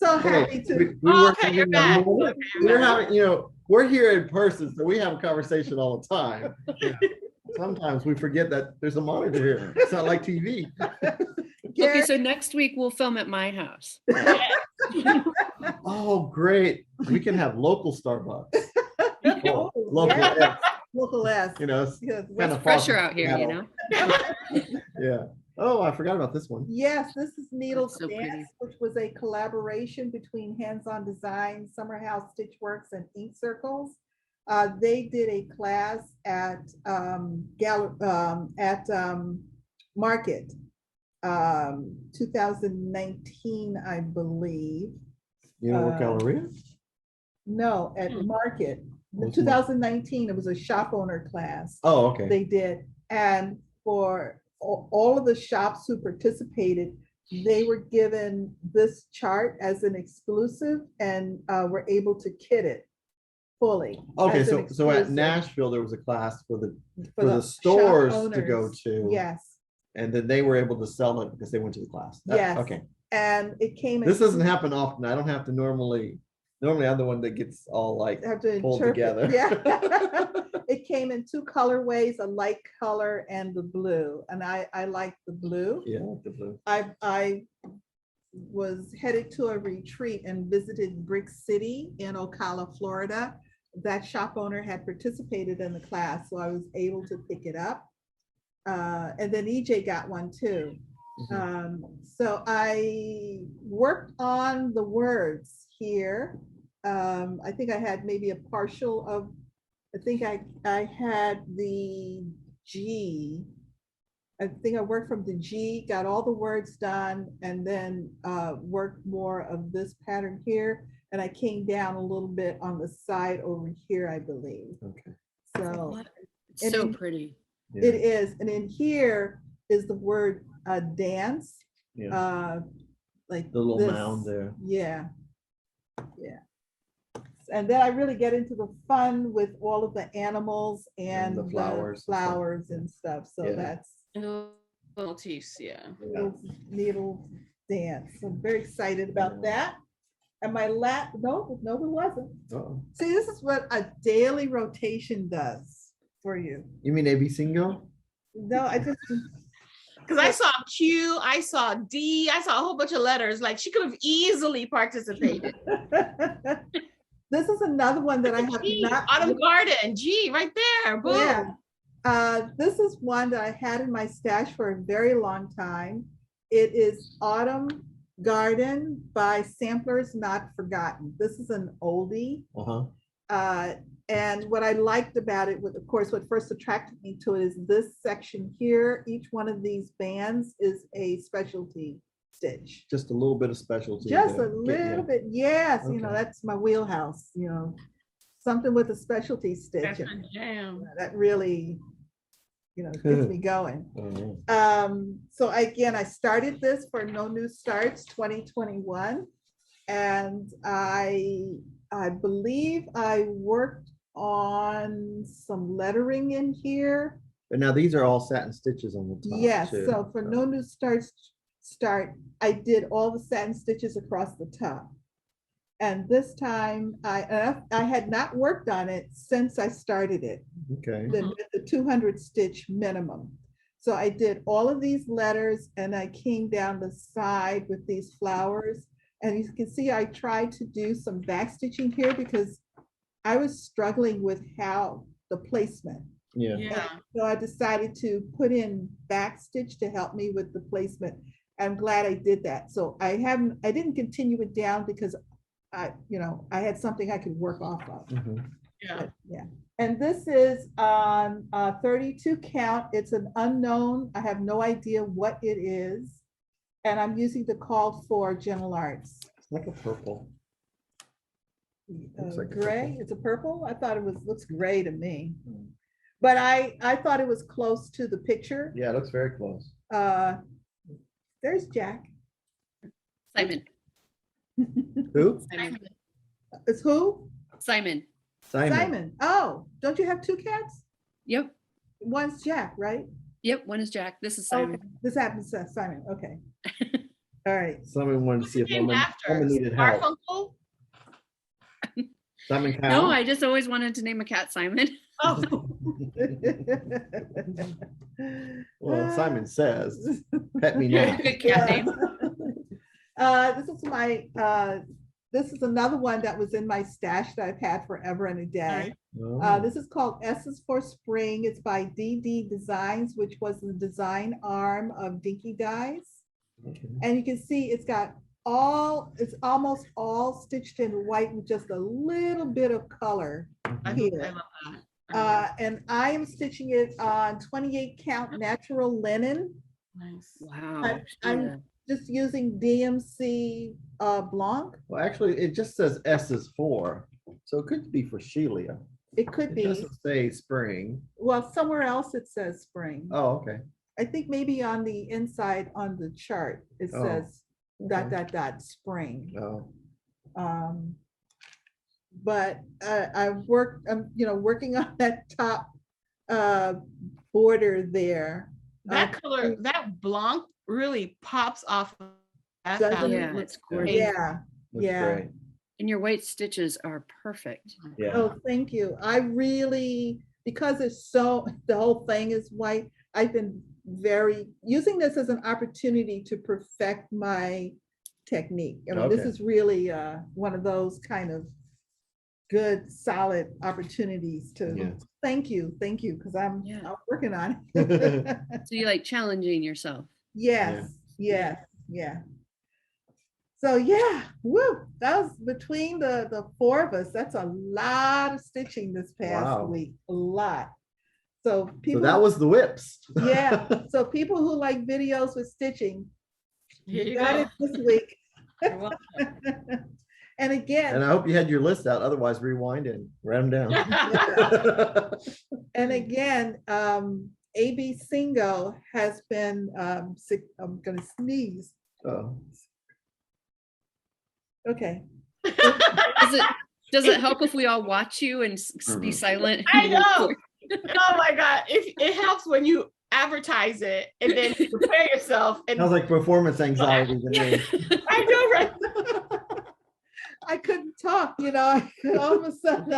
So happy to. We Oh, were okay, you're having a back. moment. Okay, you're We're back. having, we're here in person, so we have a conversation all the time. Sometimes we forget that there's a monitor here. It's not like TV. Okay, Gary, so next week we'll film at my house. Oh, great. We can have local Starbucks. Oh, Local, yeah. yeah. Local S. It's Yes, kind of Pressure out here, you know? Yeah. Oh, I forgot about this one. Yes, this is Needle That's so pretty. Dance, which was a collaboration between Hands On Design, Summer House Stitch Works, and Ink Circles. They did a class at Market, 2019, I believe. You know what Galleria? No, at Market, What's 2019. It was a shop owner class. Oh, okay. They did, and for all of the shops who participated, they were given this chart as an exclusive and were able to kit it fully. Okay, as an so at exclusive Nashville, there was a class for the shop stores to go owners. to. Yes, And then they were able to sell it because they went to the class. Yes. Okay. and it came. in This doesn't happen often. I don't have to normally I'm the one that gets all like have to pulled interpret. together. Yeah. It came in two colorways, a light color and the blue. And I like the blue. Yeah, the blue. I was headed to a retreat and visited Brick City in Ocala, Florida. That shop owner had participated in the class, so I was able to pick it up. And then EJ got one too. So I worked on the words here. I think I had maybe a partial of, I think I had the G. I think I worked from the G, got all the words done, and then worked more of this pattern here. And I came down a little bit on the side over here, I believe. Okay. So It's and so then- pretty. it is. And in here is the word dance. Yeah. Like The little this. mound there. Yeah. Yeah. And then I really get into the fun with all of the animals and the flowers and stuff. flowers and stuff. So Yeah. that's And the motifs, yeah. needle dance. So I'm very excited about Yeah. that. And my no, it wasn't. Uh-oh. See, this is what a daily rotation does for you. You mean AB single? No, I just, Because I saw Q, I saw D, I saw a whole bunch of letters. Like she could have easily participated. this is another one that I have G, not. Autumn Garden, G, right there. Boom. Yeah. This is one that I had in my stash for a very long time. It is Autumn Garden by Samplers Not Forgotten. This is an oldie. Uh-huh. And what I liked about it, of course, what first attracted me to it is this section here. Each one of these bands is a specialty stitch. Just a little bit of specialty. Just to a get little you. bit, yes, you know, Okay. that's my wheelhouse, you know, something with a specialty stitch. That's a jam. That really, you know, gets me going. Oh, So again, I started this for No New Starts 2021. And I believe I worked on some lettering in here. but now these are all satin stitches on the top. Yes, too. so for No New Start, I did all the satin stitches across the top. And this time I had not worked on it since I started it, Okay. the 200 stitch minimum. So I did all of these letters and I came down the side with these flowers. And you can see I tried to do some back stitching here because I was struggling with how the placement. Yeah. Yeah. So I decided to put in back stitch to help me with the placement. I'm glad I did that. So I didn't continue it down because I had something I could work off of. Mhm. Yeah. But, yeah. And this is on 32 count. It's an unknown. I have no idea what it is. And I'm using the call for Gentle Arts. It's like a purple. Looks like a Gray, purple. it's a purple? I thought looks gray to me. But I thought it was close to the picture. Yeah, it looks very close. There's Jack. Simon. Who? Simon. It's who? Simon. Simon. Oh, don't you have two cats? Yep. One's Jack, right? Yep. One is Jack. This is Okay, Simon. this happens to Simon. Okay. All right. Simon wanted to see if Named woman after needed help. Garfunkel? Simon Cowell? No, I just always wanted to name a cat Simon. Oh, Well, Simon says, pet me now. Good cat name. This is another one that was in my stash that I've had forever and a day. Oh. This is called S's for Spring. It's by DD Designs, which was the design arm of Dinky Dyes. Okay. And you can see it's almost all stitched in white with just a little bit of color I here. love that. And I am stitching it on 28 count natural linen. Nice. Wow. I'm Shelia. just using DMC Blanc. Well, actually, it just says S is 4. So it could be for Shelia. It could It be, doesn't say spring. well, somewhere else it says spring. Oh, okay. I think maybe on the inside on the chart, it Oh, says dot, okay. dot, dot, spring. No. But I've worked, working on that top border there. That color, that blanc really pops off of that Doesn't fabric. it? Yeah, Looks it's gorgeous. amazing. Yeah, Looks yeah. great. And your white stitches are perfect. Yeah. Oh, thank you. I really, because it's so, the whole thing is white, I've been using this as an opportunity to perfect my technique. I mean, this Okay. is really one of those kind of good, solid opportunities to, Yeah. thank you, because I'm Yeah. working on it. So you like challenging yourself. Yes, yes, yeah. So yeah, woo, that was between the four of us, that's a lot of stitching this past Wow. week, a lot. So So people, that was the whips. yeah, so people who like videos with stitching, Here you got go. it this week. You're welcome. And again, And I hope you had your list out. Otherwise, rewind and write them down. and again, AB Singo has been, I'm gonna sneeze. Oh. Okay. Does it help if we all watch you and be silent? I know. Oh my God. It helps when you advertise it and then you prepare yourself. And Sounds like performance anxiety to me. I know, right? I couldn't talk, all of a sudden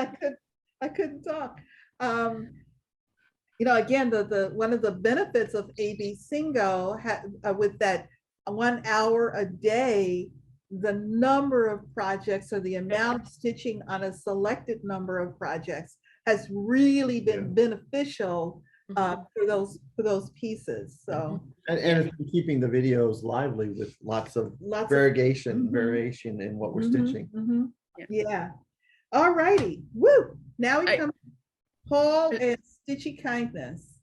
I couldn't talk. Again, the one of the benefits of AB Singo with that 1 hour a day, the number of projects or the amount of stitching on a selected number of projects has really been beneficial for those pieces. So And it's been keeping the videos lively with lots of lots variation Mhm. in what we're Mhm, stitching. mhm. Yeah. Yeah. All righty. Woo. Now we come to Paul and Stitchy Kindness.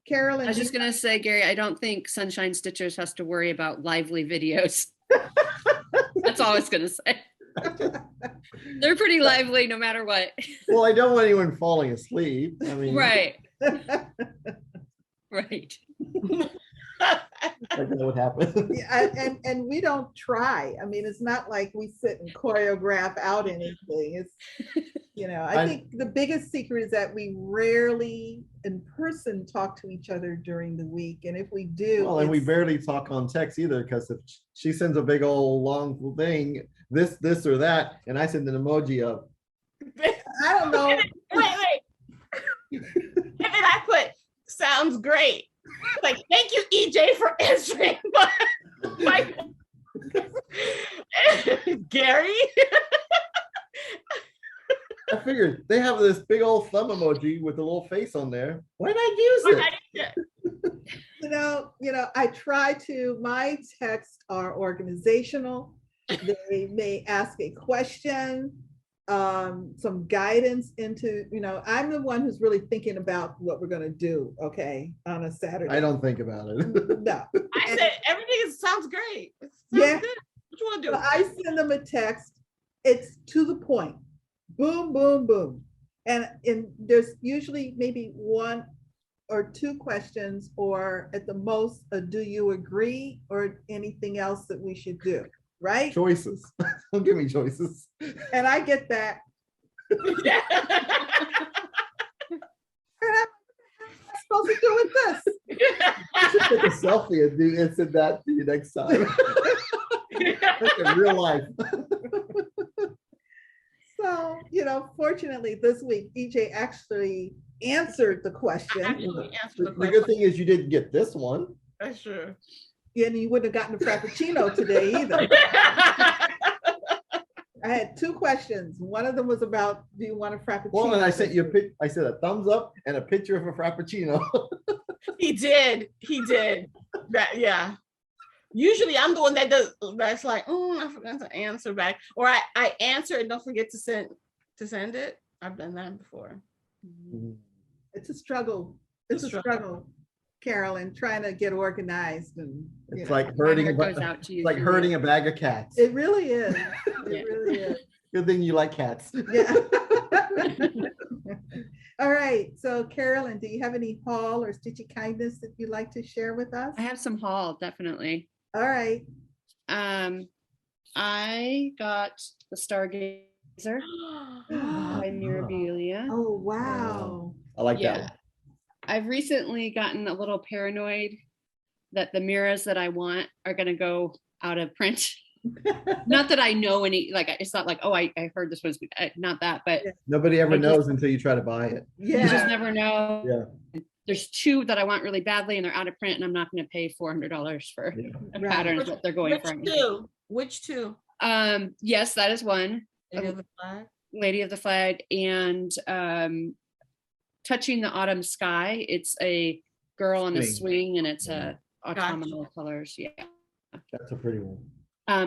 Carolyn. I was just gonna say, Gary, I don't think Sunshine Stitchers has to worry about lively videos. That's all I was gonna say. They're pretty lively no matter what. Well, I don't want anyone falling asleep. I mean, Right. Right. that would happen. Yeah, and we don't try. I mean, it's not like we sit and choreograph out anything. It's, I think the biggest secret is that we rarely in person talk to each other during the week. And if we do, Well, and we barely talk on text either, because if she sends a big old long thing, this or that, and I send an emoji of, I don't know. Wait. And then I put, sounds great. Like, thank you, EJ, for answering my Gary. I figured they have this big old thumb emoji with a little face on there. Why not use it? I try to, my texts are organizational. They may ask a question, some guidance into, I'm the one who's really thinking about what we're going to do, okay, on a Saturday. I don't think about it. No. I said, everything sounds great. It sounds Yeah. good. What you want to do? So I send them a text. It's to the point. Boom, boom, boom. And there's usually maybe 1 or 2 questions, or at the most, a do you agree, or anything else that we should do, right? Choices. Don't give me choices. And I get back. Yeah. And I'm supposed to do with this? I should take a selfie and send that to you next time. Like in real life. So, fortunately this week, EJ actually answered the question. Actually answer the The good thing question. is you didn't get this one. That's true. And you wouldn't have gotten a Frappuccino today either. I had 2 questions. One of them was about, do you want a Frappuccino? Well, and I sent you I said a thumbs up and a picture of a Frappuccino. He did. That, yeah. Usually I'm the one that's like, I forgot to answer back. Or I answer and don't forget to send it. I've done that before. It's a struggle. It's a struggle, Carolyn, trying to get organized. And It's like herding My heart goes out to you, like Julia. herding a bag of cats. it really is. Yeah. It really is. Good thing you like cats. Yeah. All right, so Carolyn, do you have any haul or stitchy kindness that you'd like to share with us? I have some haul, definitely. All right. I got the Stargazer by Mirabilia. Oh, wow. I like that Yeah. one. I've recently gotten a little paranoid that the mirrors that I want are going to go out of print. Not that I know any, like, it's not like, oh, I heard this was not that, but Nobody ever I just- knows until you try to buy it. you just Yeah. never know. Yeah. There's two that I want really badly and they're out of print and I'm not going to pay $400 for Yeah. a Right. pattern that they're going Which from. two? Which two? Yes, that is one. Lady of the Flag? Lady of the Flag and Touching the Autumn Sky. It's a girl on a Swing. swing and it's a Gotcha. autumnal colors. Yeah. That's a pretty one.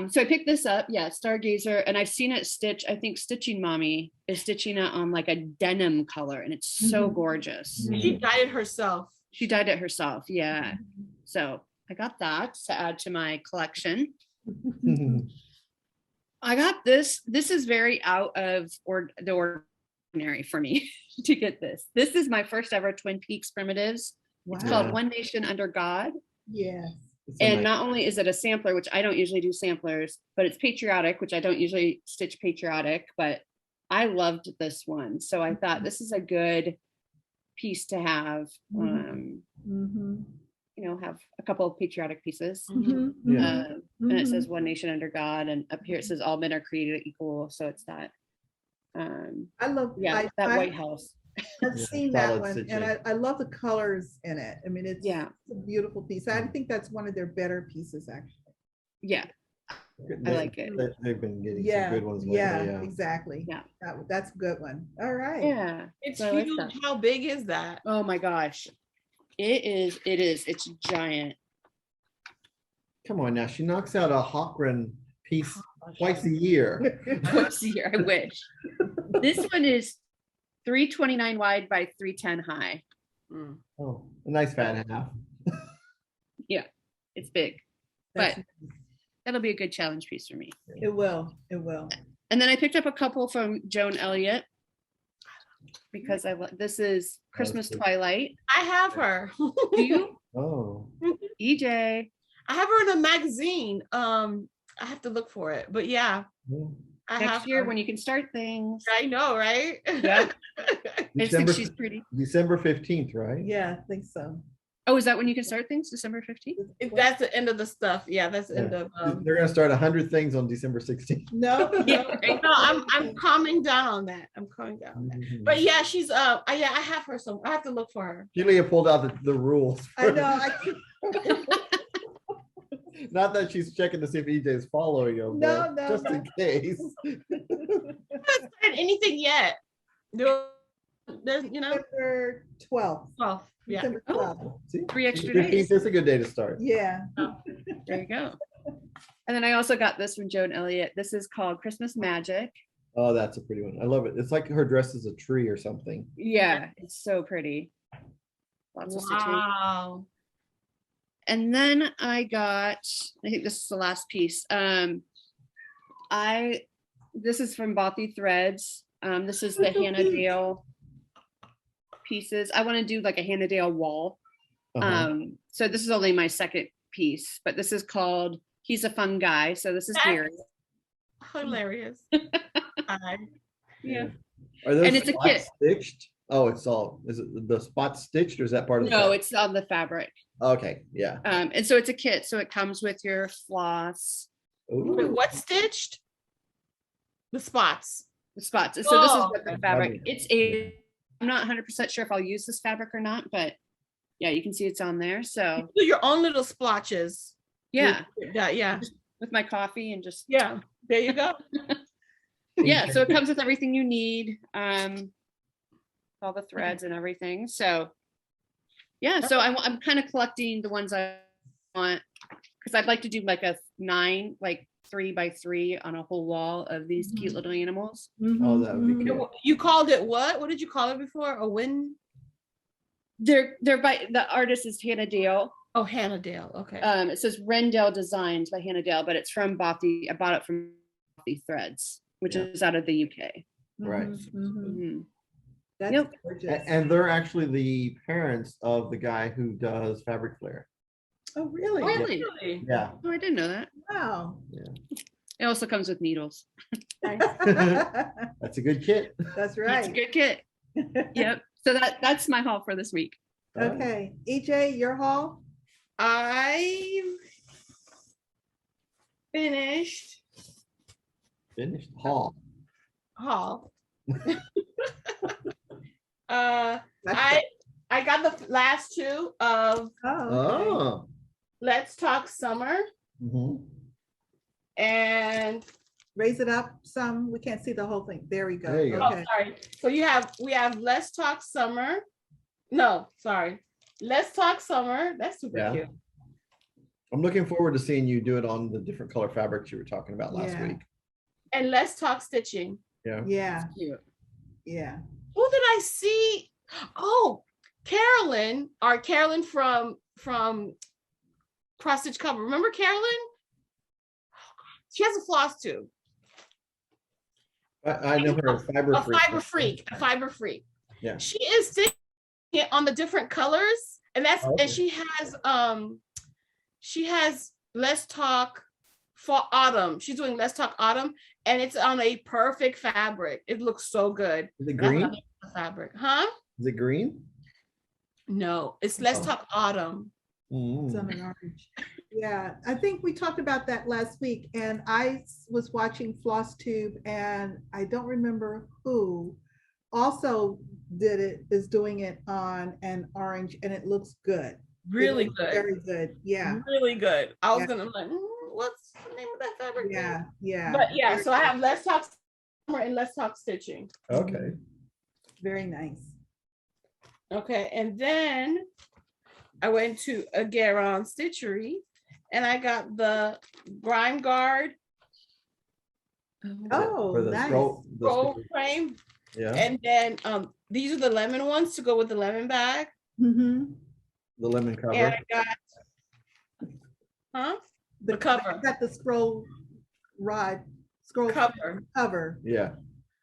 So I picked this up, yeah, Stargazer, and I've seen it stitch. I think Stitching Mommy is stitching it on like a denim color, and it's so Mhm. gorgeous. Mhm. She dyed it herself. She dyed it herself, yeah. So I got that to add to my collection. I got this. This is very out of the ordinary for me to get this. This is my first ever Twin Peaks primitives. It's Wow. called One Nation Under God. Yes. It's a And nice- not only is it a sampler, which I don't usually do samplers, but it's patriotic, which I don't usually stitch patriotic, but I loved this one. So I thought this is a good piece to have, Mhm. have a couple of patriotic pieces. Mhm. Yeah. And it says One Nation Under God, and up here it says all men are created equal. So it's that. I love, Yeah, that I- White House. I've Yeah, seen that solid one, stitching. and I love the colors in it. I mean, it's Yeah. a beautiful piece. I think that's one of their better pieces, actually. Yeah, They- like it. They've been getting Yeah, some good ones lately. yeah, exactly. Yeah. That's a good one. All right. yeah. It's So I like huge. that. How big is that? Oh my gosh. It's giant. Come on now, she knocks out a Hawkran piece twice a year. Twice a year, I wish. This one is 329 wide by 310 high. Mm. Oh, a nice fat half. It's big, That's- but that'll be a good challenge piece for me. It will, it will. And then I picked up a couple from Joan Elliott because this is Christmas good. Twilight. I have her. Do you? Oh, EJ. I have her in a magazine. I have to look for it, but yeah, yeah. I Next have year her. when you can start things. I know, right? Yep. I just think December, she's pretty. December 15th, right? Yeah, I think so. Oh, is that when you can start things? December 15th? If that's the end of the stuff. Yeah, that's the end of. They're gonna start 100 things on December 16th. No, Yeah, no. right. No, I'm calming down on that. I'm calming down on that. Mhm. But yeah, she's yeah, I have her. So I have to look for her. Shelia pulled out the rules. I know. I keep, Not that she's checking to see if EJ is following him, No, but no, just no. in case. I haven't started anything yet. There's December 12th. well, yeah. December Oh. 12th. See? 3 extra 15th days. is a good day to start. Yeah. There you go. And then I also got this from Joan Elliott. This is called Christmas Magic. Oh, that's a pretty one. I love it. It's like her dress is a tree or something. Yeah, it's so pretty. Lots of stitching. Wow. And then I think this is the last piece. This is from Bothy Threads. This is the Hannah Dale pieces. I want to do like a Hannah Dale wall. Uh-huh. So this is only my second piece, but this is called He's a Fun Guy. So this is That's Gary. Hilarious. Yeah. Are those and it's a spots kit. stitched? Oh, it's all, is it the spots stitched or is that part of the? No, fabric? it's on the fabric. Okay, yeah. And so it's a kit. So it comes with your floss, Ooh. Wait, what stitched? The spots. the spots. So this is Oh, what the okay. fabric. I'm not 100% sure if I'll use this fabric or not, but yeah, you can see it's on there. So Do your own little splotches. yeah, Yeah. with my coffee and just Yeah. There you go. yeah. So it comes with everything you need, all the threads and everything. So yeah, so I'm kind of collecting the ones I want because I'd like to do like a 9, like 3x3 on a whole wall of these cute little animals. Oh, that would be Mhm. good. You called it what? What did you call it before? A win? They're by the artist is Hannah Dale. Oh, Hannah Dale. Okay. It says Rendell Designs by Hannah Dale, but it's from Bothy. I bought it from Bothy Threads, which Yeah. is out of the UK. Right. Mhm. That's Yep. gorgeous. And they're actually the parents of the guy who does Fabric Flare. Oh, really? Really? Really? Yeah. Oh, I didn't know that. Wow. It also comes with needles. That's a good kit. That's It's a right. good kit. Yep. So that's my haul for this week. Okay, EJ, your haul? I finished Finished haul. haul. I got the last two of Oh, okay. Oh. Let's Talk Summer Mhm. and Raise it up some. We can't see the whole thing. There we go. There you go. oh, Okay. sorry. So we have Let's Talk Summer. No, sorry. Let's Talk Summer. That's super Yeah. cute. I'm looking forward to seeing you do it on the different color fabrics you were talking about last Yeah. week. And Let's Talk Stitching. Yeah. Yeah, Cute. yeah. Who did I see? Oh, Carolyn, or Carolyn from Cross Stitch Cover. Remember Carolyn? She has a floss tube. I know her as Fiber A Freak. fiber freak. A fiber freak. Yeah. She is stitching it on the different colors, and that's Okay. and she has Let's Talk for Autumn. She's doing Let's Talk Autumn, and it's on a perfect fabric. It looks so good. Is it That's green? not the fabric, huh? Is it green? No, it's Let's Oh. Talk Autumn. Mm. Some in orange. Yeah, I think we talked about that last week, and I was watching Flosstube, and I don't remember who also is doing it on an orange, and it looks good. Really It looks good. Very good. Yeah, Really good. I was Yeah. gonna like, what's the name of that fabric? yeah, yeah. But yeah, Very so I good. have Let's Talk Summer and Let's Talk Stitching. Okay. Very nice. Okay, and then I went to a Garon Stitchery and I got the Grime Guard Oh, For the nice. scroll. roll frame. Yeah. And then these are the lemon ones to go with the lemon bag. Mm-hmm. The lemon cover. And I got, huh? The cover. Got the scroll Cover. cover. Yeah.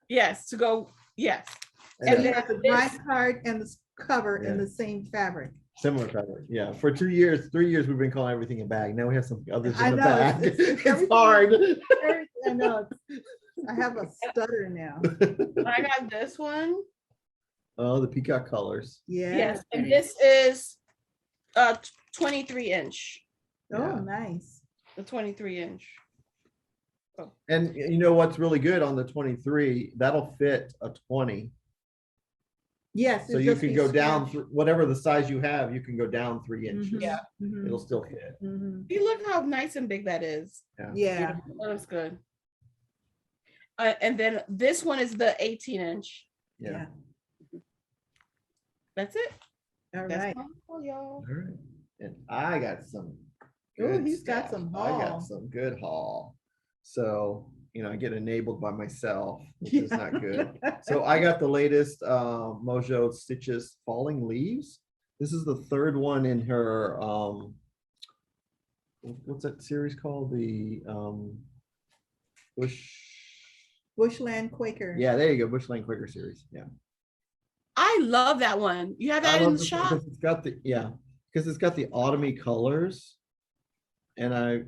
Yes, to go, yes. And And you then have the this- grime card and the cover in Yeah. the same fabric. Similar fabric. Yeah. For 3 years, we've been calling everything a bag. Now we have something others I in the know, bag. it's It's hard. I know. I have a stutter now. I got this one. Oh, the peacock colors. Yeah. Yes, and pretty. this is 23 inch. Oh, Yeah. nice. The 23 inch. And you know what's really good on the 23? That'll fit a 20. Yes. So you can go down through whatever the size you have, you can go down 3 inches. Mm-hmm. Yeah. It'll still fit. You look how nice and big that is. Yeah. That looks good. And then this one is the 18 inch. Yeah. That's it. All That's right. my haul, y'all. All right. And I got some. Ooh, good he's got stuff. some I haul. got some good haul. So, I get enabled by myself, which is not good. So I got the latest Mojo Stitches Falling Leaves. This is the third one in her, what's that series called? The Bushland Quaker. Yeah, there you go, Bushland Quaker series. Yeah. I love that one. You have I that in love the this shop? because it's got the autumny colors. And I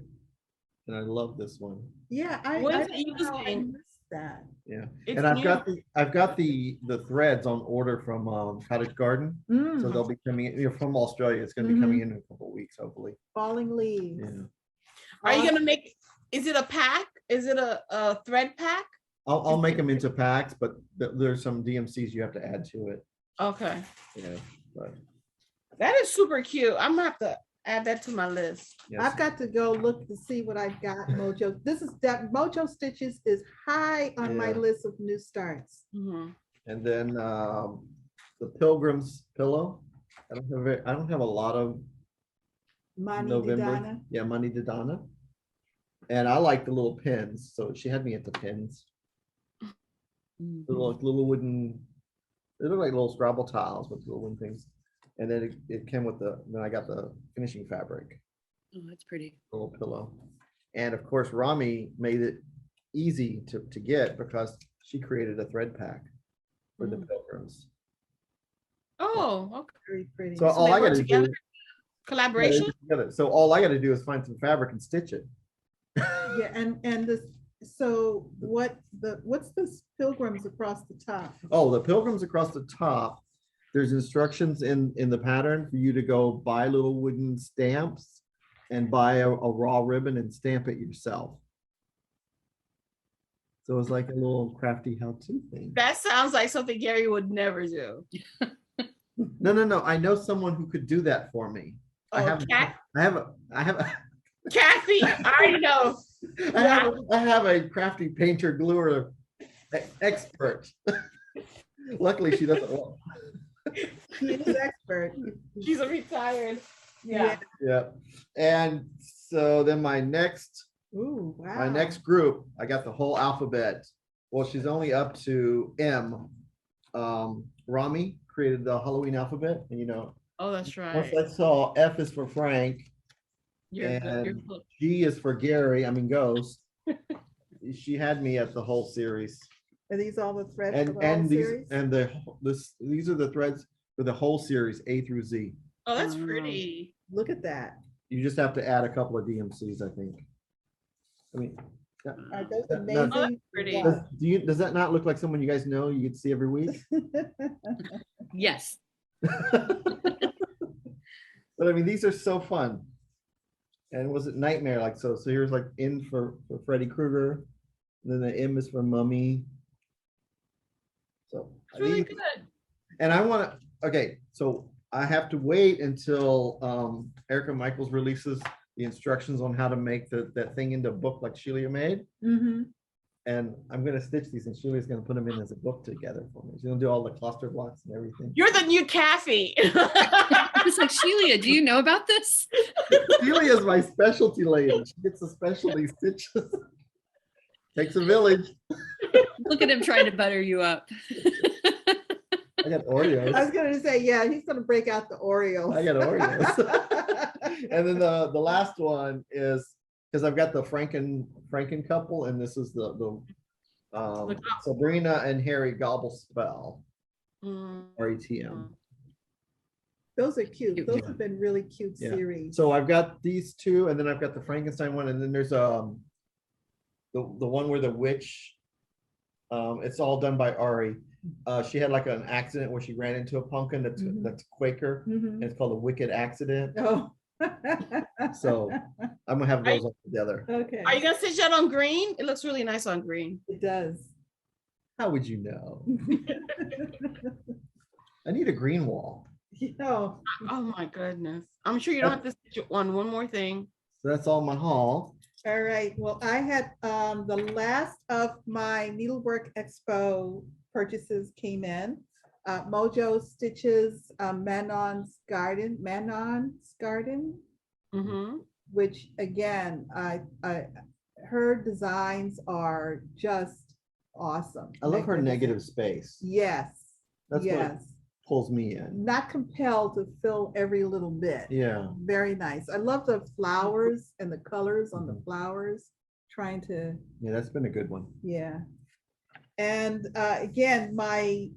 love this one. Yeah. What is I it don't know how I using? missed that. Yeah. It's And I've new. got the threads on order from Cottage Garden. So Mm, they'll be coming in, from Australia. It's gonna be coming in a couple of weeks, hopefully. falling leaves. Yeah. Are you gonna make? Is it a pack? Is it a thread pack? I'll make them into packs, but there's some DMCs you have to add to it. Okay, Yeah. But that is super cute. I'm gonna have to add that to my list. yes. I've got to go look to see what I've got, Mojo. Mojo Stitches is high on my Yeah. list of new starts. Mhm. And then the Pilgrim's Pillow. I don't have a lot of Mani November. Didana. Yeah, Money Didana. And I like the little pins, so she had me at the pins. Little wooden, they look like little Scrabble tiles with little wooden things. And then it came with then I got the finishing fabric, Oh, that's pretty. little pillow. And of course, Rami made it easy to get because she created a thread pack for the Mm. pilgrims. Oh, okay. Very pretty. So So all they I work got to do, together? yeah, they Collaboration? work together. So all I got to do is find some fabric and stitch it. Yeah, and this, so what's this pilgrims across the top? Oh, the pilgrims across the top. There's instructions in the pattern for you to go buy little wooden stamps and buy a raw ribbon and stamp it yourself. So it's like a little crafty how-to thing. That sounds like something Gary would never do. No. I know someone who could do that for me. I Oh, have a Kathy, I already know. I have a crafty painter gluer expert. Luckily, she doesn't work. She is expert. She's a retired. Yeah. Yeah. And so then my next Ooh, wow. my next group, I got the whole alphabet. Well, she's only up to M. Rami created the Halloween alphabet, and Oh, that's right. once I saw F is for Frank, You're and G is for Gary, Ghost. She had me at the whole series. Are these all the threads for And the whole and these series? and these are the threads for the whole series, A through Z. Oh, that's pretty. Look at that. You just have to add a couple of DMCs, I think. I mean, Are those That- amazing? Oh, that's pretty. Wow. does that not look like someone you guys know you could see every week? Yes. But I mean, these are so fun. And was it Nightmare? Like, so here's like N for Freddy Krueger. And then the M is for Mummy. So It's really these- good. and I want to, okay, so I have to wait until Erica Michaels releases the instructions on how to make that thing into a book like Shelia made. Mhm. And I'm going to stitch these, and Shelia's going to put them in as a book together for me. She's going to do all the cluster blocks and everything. You're the new Kathy. It's like, Shelia, do you know about this? Shelia is my specialty lady. She gets the specialty stitches. Takes a village. Look at him trying to butter you up. I got Oreos. I was gonna say, yeah, he's gonna break out the Oreos. I got Oreos. And then the last one is, because I've got the Franken couple, and this is the Sabrina and Harry Gobble Spell, Mm. RETM. Those are cute. Cute. Those Yeah. have been really cute Yeah. series. So I've got these two, and then I've got the Frankenstein one, and then there's the one where the witch, it's all done by Ari. She had like an accident where she ran into a pumpkin that's Mhm. that's Quaker, Mhm. and it's called a wicked accident. Oh. So I'm gonna have those all together. Okay. Are you gonna stitch that on green? It looks really nice on green. It does. How would you know? I need a green wall. You know, Oh my goodness. I'm sure you don't have to stitch on one more thing. So that's all my haul. all right. Well, I had the last of my Needlework Expo purchases came in. Mojo Stitches, Manon's Garden, Mm-hmm. which again, her designs are just awesome. I love her Magnificent. negative space. Yes, That's what yes. pulls me in. Not compelled to fill every little bit. Yeah. Very nice. I love the flowers and the colors on the Mhm. flowers, trying to, Yeah, that's been a good one. yeah. And again, my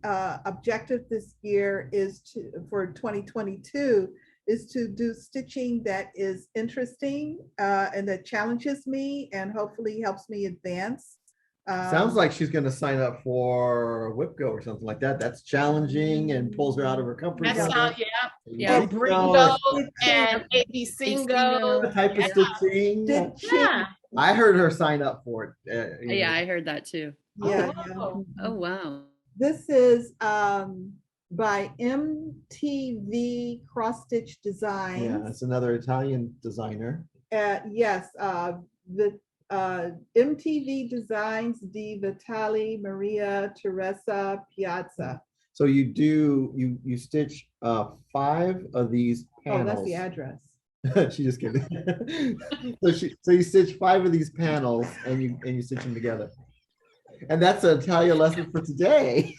objective this year is for 2022, is to do stitching that is interesting and that challenges me and hopefully helps me advance. Sounds like she's gonna sign up for WIP GO or something like that. That's challenging and pulls her out of her comfort That zone. sound, yeah. Yeah. You Bringo know, and AB Singo. the type of Yeah. stitching. Yeah. I heard her sign up for it. Yeah, I heard that too. Yeah, Oh. Oh, wow. this is by MTV Cross Stitch Yeah, Designs. it's another Italian designer. Yes, the MTV Designs di Vitali Maria Teresa Piazza. So you stitch 5 of these Oh, panels. that's the address. She just kidding. So you stitch 5 of these panels and you stitch them together. And that's an Italian lesson for today.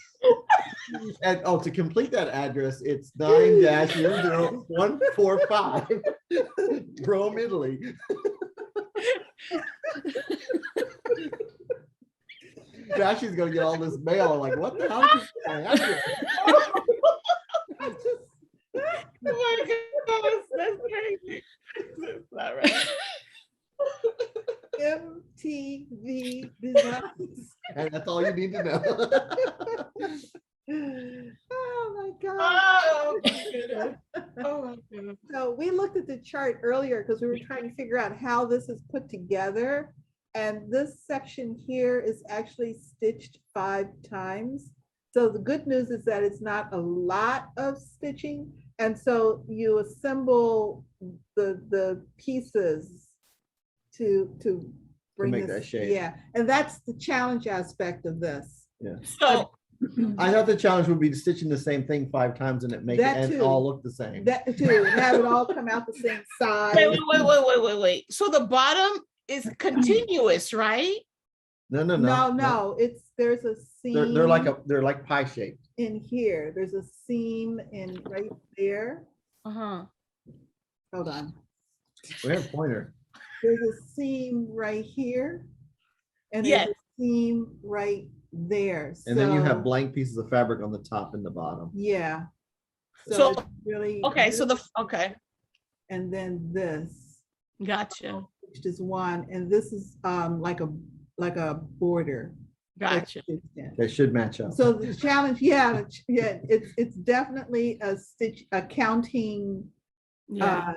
And to complete that address, it's 9-00145 Rome, Italy. Now she's gonna get all this mail. Like, what the hell is this guy? Oh my gosh, that's crazy. That's not right. MTV Designs. And that's all you need to know. Oh my God. Oh my goodness. Oh my goodness. So we looked at the chart earlier because we were trying to figure out how this is put together. And this section here is actually stitched 5 times. So the good news is that it's not a lot of stitching. And so you assemble the pieces to bring make this, that shape. yeah. And that's the challenge aspect of this. Yeah. So I thought the challenge would be stitching the same thing 5 times and it make it That and too. all look the same. That too, have it all come out the same size. wait. So the bottom is continuous, right? No. No, there's a seam. They're like pie shaped. In here, there's a seam in right there. Uh-huh. Hold on. We have a pointer. There's a seam right here. And there's Yes. a seam right there. And then you have So, blank pieces of fabric on the top and the bottom. yeah. So, it's really. Okay, so this, okay, and then this, gotcha, which is one, and this is like a border. gotcha. They should match up. So the challenge, yeah, it's definitely a counting Yeah.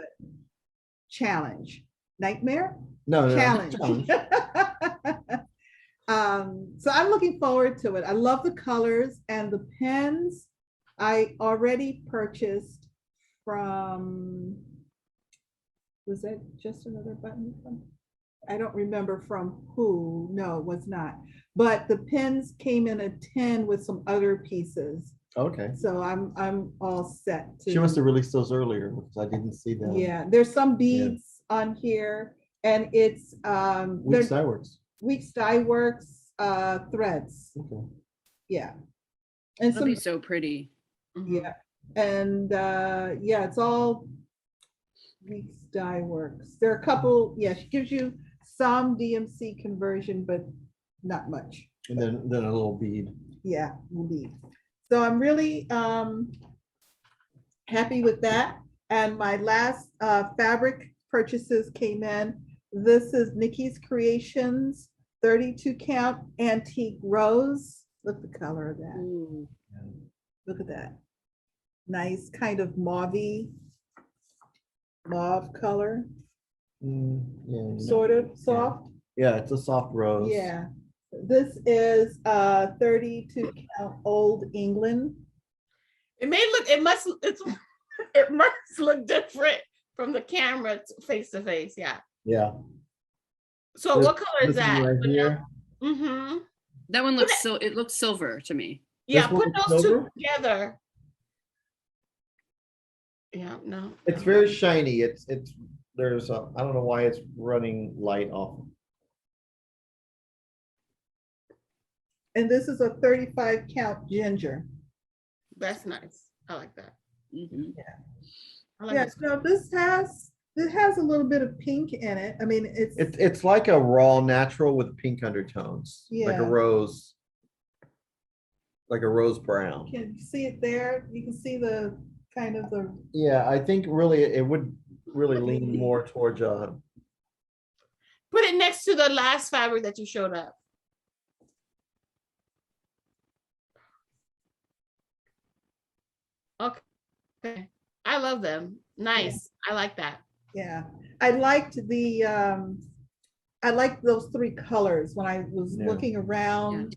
challenge. Nightmare? no, Challenge. challenge. So I'm looking forward to it. I love the colors and the pens. I already purchased from, was that just another button from? I don't remember from who. No, it was not. But the pens came in a tin with some other pieces. Okay. So I'm all set to. She must have released those earlier because I didn't see them. Yeah, there's some beads on here and it's Weeks Dye Works. Weeks Dye Works threads. Okay. Yeah. And That'll some, be so pretty. yeah. And yeah, it's all Weeks Dye Works. There are a couple, yeah, she gives you some DMC conversion, but not much. And then a little bead. Yeah, indeed. So I'm really happy with that. And my last fabric purchases came in. This is Nikki's Creations 32 count antique rose. Look at the color of that. Ooh. Look at that. Nice kind of mauve color, Yeah. sort of soft. Yeah, it's a soft rose. Yeah. This is 32 count Old England. It must look different from the camera face to face. Yeah. Yeah. So This- what color is This that? right here. Mm-hmm. That one looks it looks silver to me. Yeah, This one put is those two silver? together. Yeah, no. It's very shiny. There's a, I don't know why it's running light off. And this is a 35 count ginger. That's nice. I like that. Mhm. I like Yeah, this. so it has a little bit of pink in it. I mean, It's like a raw natural with pink undertones, like a Yeah. rose, brown. can you see it there? You can see the kind of the, Yeah, I think really it would really lean more towards Put it next to the last fabric that you showed up. Okay. I love them. Nice. I like that. yeah. I liked I liked those 3 colors when I was Yeah. looking around.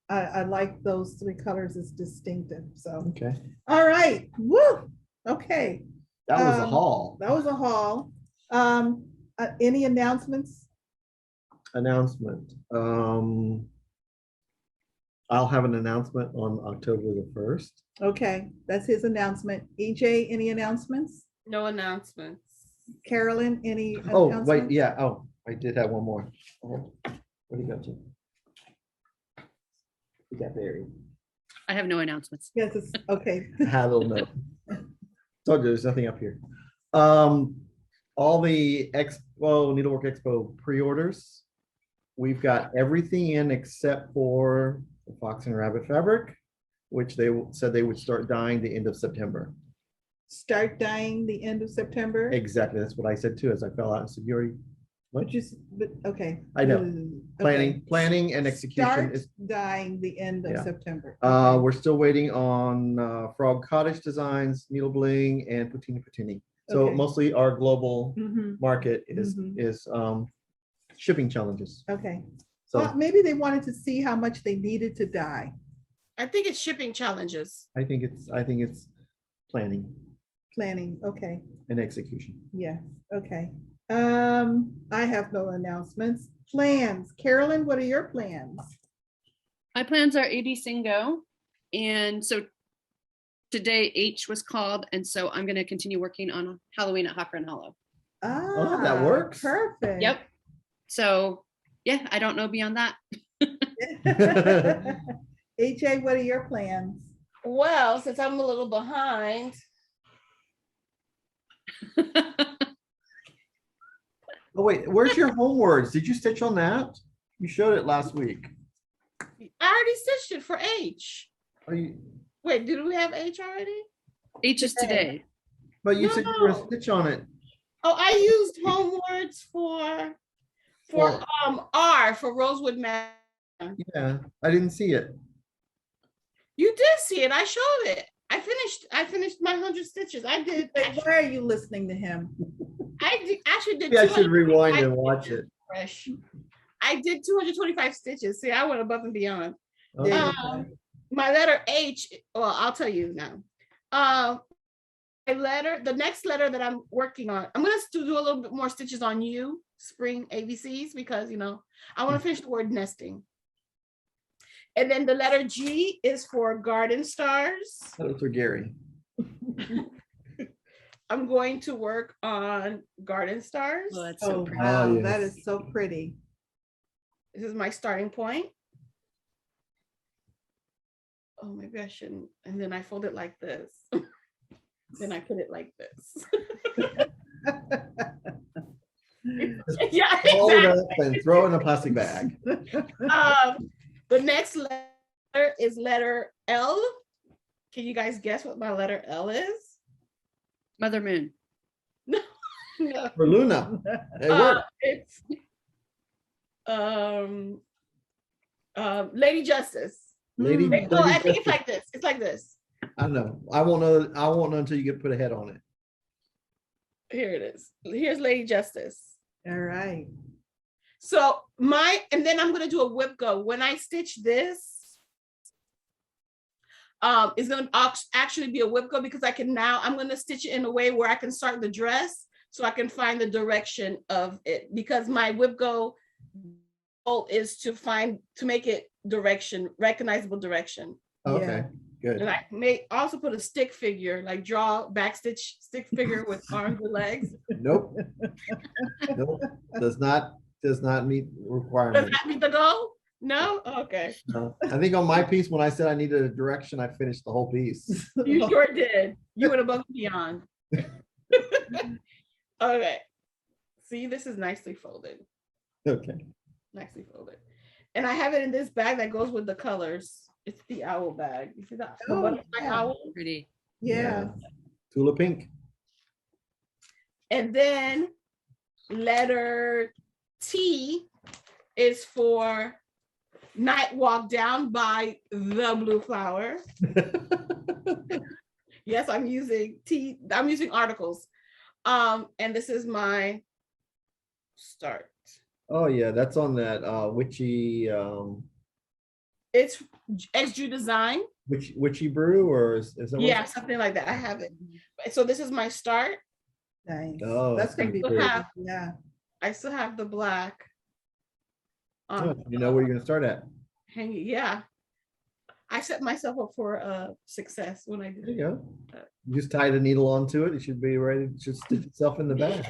I liked those 3 colors as distinctive. So, Okay. all right. Woo. Okay. That was a Um, haul That was a haul. Any announcements? announcement. I'll have an announcement on October the 1st. Okay, that's his announcement. EJ, any announcements? No announcements. Carolyn, any Oh, wait, announcements? yeah. Oh, I did have one more. Where did you go to? You got buried. I have no announcements. Yes, it's, okay. I had a little note. Told you there's nothing up here. All the Expo, Needlework Expo pre-orders we've got everything in except for the fox and rabbit fabric, which they said they would start dyeing the end of September. Start dyeing the end of September? Exactly. That's what I said too, as I fell out. I said, you already, what? But, okay. I know. Okay. Planning and execution Start is, dyeing the end of Yeah. September. we're still waiting on Frog Cottage Designs, Needle Bling, and Patini Patini. So Okay. mostly our global Mhm. market is Mhm. shipping challenges. Okay. So Well, maybe they wanted to see how much they needed to dye. I think it's shipping challenges. I think it's planning Planning, okay, and execution. yeah, okay. I have no announcements. Plans. Carolyn, what are your plans? My plans are AB Singo. And so today H was called. And so I'm going to continue working on Halloween at Hopper and Hollow. Ah, that works. Perfect. Yep. So yeah, I don't know beyond that. AJ, what are your plans? Well, since I'm a little behind, Oh wait, where's your homewords? Did you stitch on that? You showed it last week. I already stitched it for H. Are you, Wait, did we have H already? H is today. but you said you were No. gonna stitch on it. Oh, I used home words for R for Rosewood Man. Yeah, I didn't see it. You did see it. I showed it. I finished my 100 stitches. I did. Wait, why are you listening to him? Actually did. Maybe I should 225 rewind and watch it. fresh. I did 225 stitches. See, I went above and beyond. Okay. My letter H. Well, I'll tell you now. The next letter that I'm working on, I'm gonna do a little bit more stitches on you, spring ABCs, because I want to finish the word nesting. And then the letter G is for garden stars. That was for Gary. I'm going to work on garden stars. Oh, that's so Oh, pretty. wow, yes. that is so pretty. This is my starting point. Oh, maybe I shouldn't. And then I fold it like this. Then I put it like this. Yeah, Roll it exactly. up and throw it in a plastic bag. The next letter is letter L. Can you guys guess what my letter L is? Mother Moon. No. For Luna. It worked. It's Lady Justice. Lady, Mm. No, I Lady think it's Justice. like this. It's like this. I don't know. I won't know. I won't know until you get put a head on it. Here it is. Here's Lady Justice. All right. So and then I'm gonna do a WIP go. When I stitch this, it's gonna actually be a WIP go because I'm gonna stitch it in a way where I can start the dress so I can find the direction of it, because my WIP go goal is to make it recognizable direction. Okay, good. And I may also put a stick figure, like draw backstitch stick figure with arms and legs. Nope. Nope. Does not meet Does requirements. that meet the goal? No? Okay. No. I think on my piece, when I said I needed a direction, I finished the whole piece. You sure did. You went above and beyond. Okay. See, this is nicely folded. Okay. Nicely folded. And I have it in this bag that goes with the colors. It's the owl bag. You see that? The Oh, butterfly yeah. owl. Pretty. Yeah. Tula pink. And then letter T is for Night Walk Down by the Blue Flower. Yes, I'm using articles. And this is my start. Oh yeah, that's on that witchy It's XG Design. witchy brew, or is that what Yeah, something like that. I have it. So this is my start. Nice. Oh, That's gonna be cool. pretty. Yeah. I still have the black. you know where you're gonna start at. Hanging. Yeah. I set myself up for success when I did There it. you go. You just tie the needle onto it. It should be ready. It should stitch itself in the bag.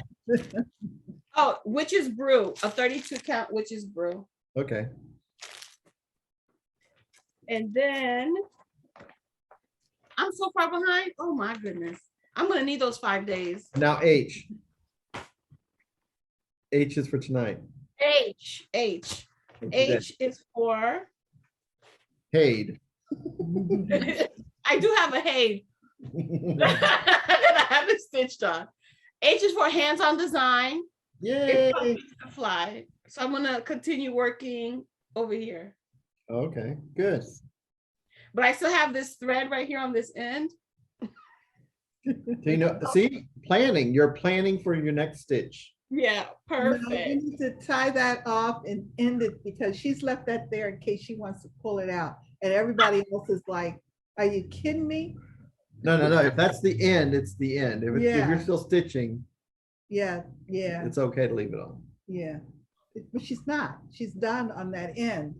Oh, Witch's Brew, a 32 count Witch's Brew. Okay. And then I'm so far behind. Oh my goodness. I'm gonna need those 5 days. Now H. H is for tonight. H. H is for, Paid. I do have a Hare that I haven't stitched on. H is for hands-on design. Yay. To fly. So I'm gonna continue working over here. Okay, good. But I still have this thread right here on this end. So, you know, see, planning, you're planning for your next stitch. Yeah, No, you perfect. need to tie that off and end it because she's left that there in case she wants to pull it out. And everybody else is like, are you kidding me? No, no, no. If that's the end, it's the end. If Yeah. you're still stitching, Yeah, yeah, it's okay to leave it on. yeah. But she's not. She's done on that end.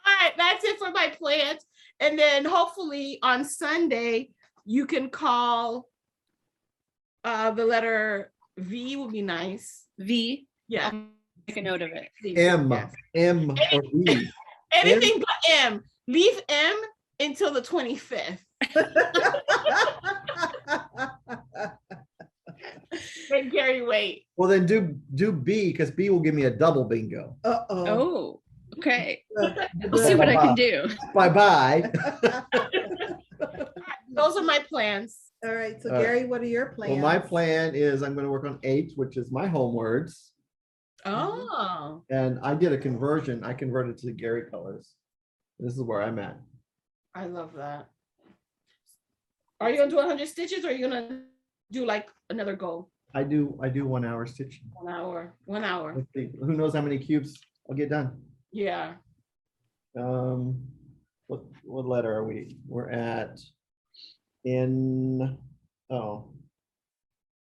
All right, that's it for my plans. And then hopefully on Sunday, you can call the letter V would be nice. V. Yeah. Make a note of it. M, Yes. M or E. Anything but M. Leave M until the 25th. Make Gary wait. Well, then do B because B will give me a double bingo. Uh-oh. Oh, okay. We'll see what I can do. Bye-bye. Those are my plans. All right, so All right. Gary, what are your Well, plans? my plan is I'm going to work on H, which is my home words. Oh. And I did a conversion. I converted to the Gary colors. This is where I'm at. I love that. Are you gonna do 100 stitches or are you gonna do like another goal? I do 1 hour stitching. 1 hour. 1 hour. Let's see, who knows how many cubes I'll get done. Yeah. What letter are we? We're at oh,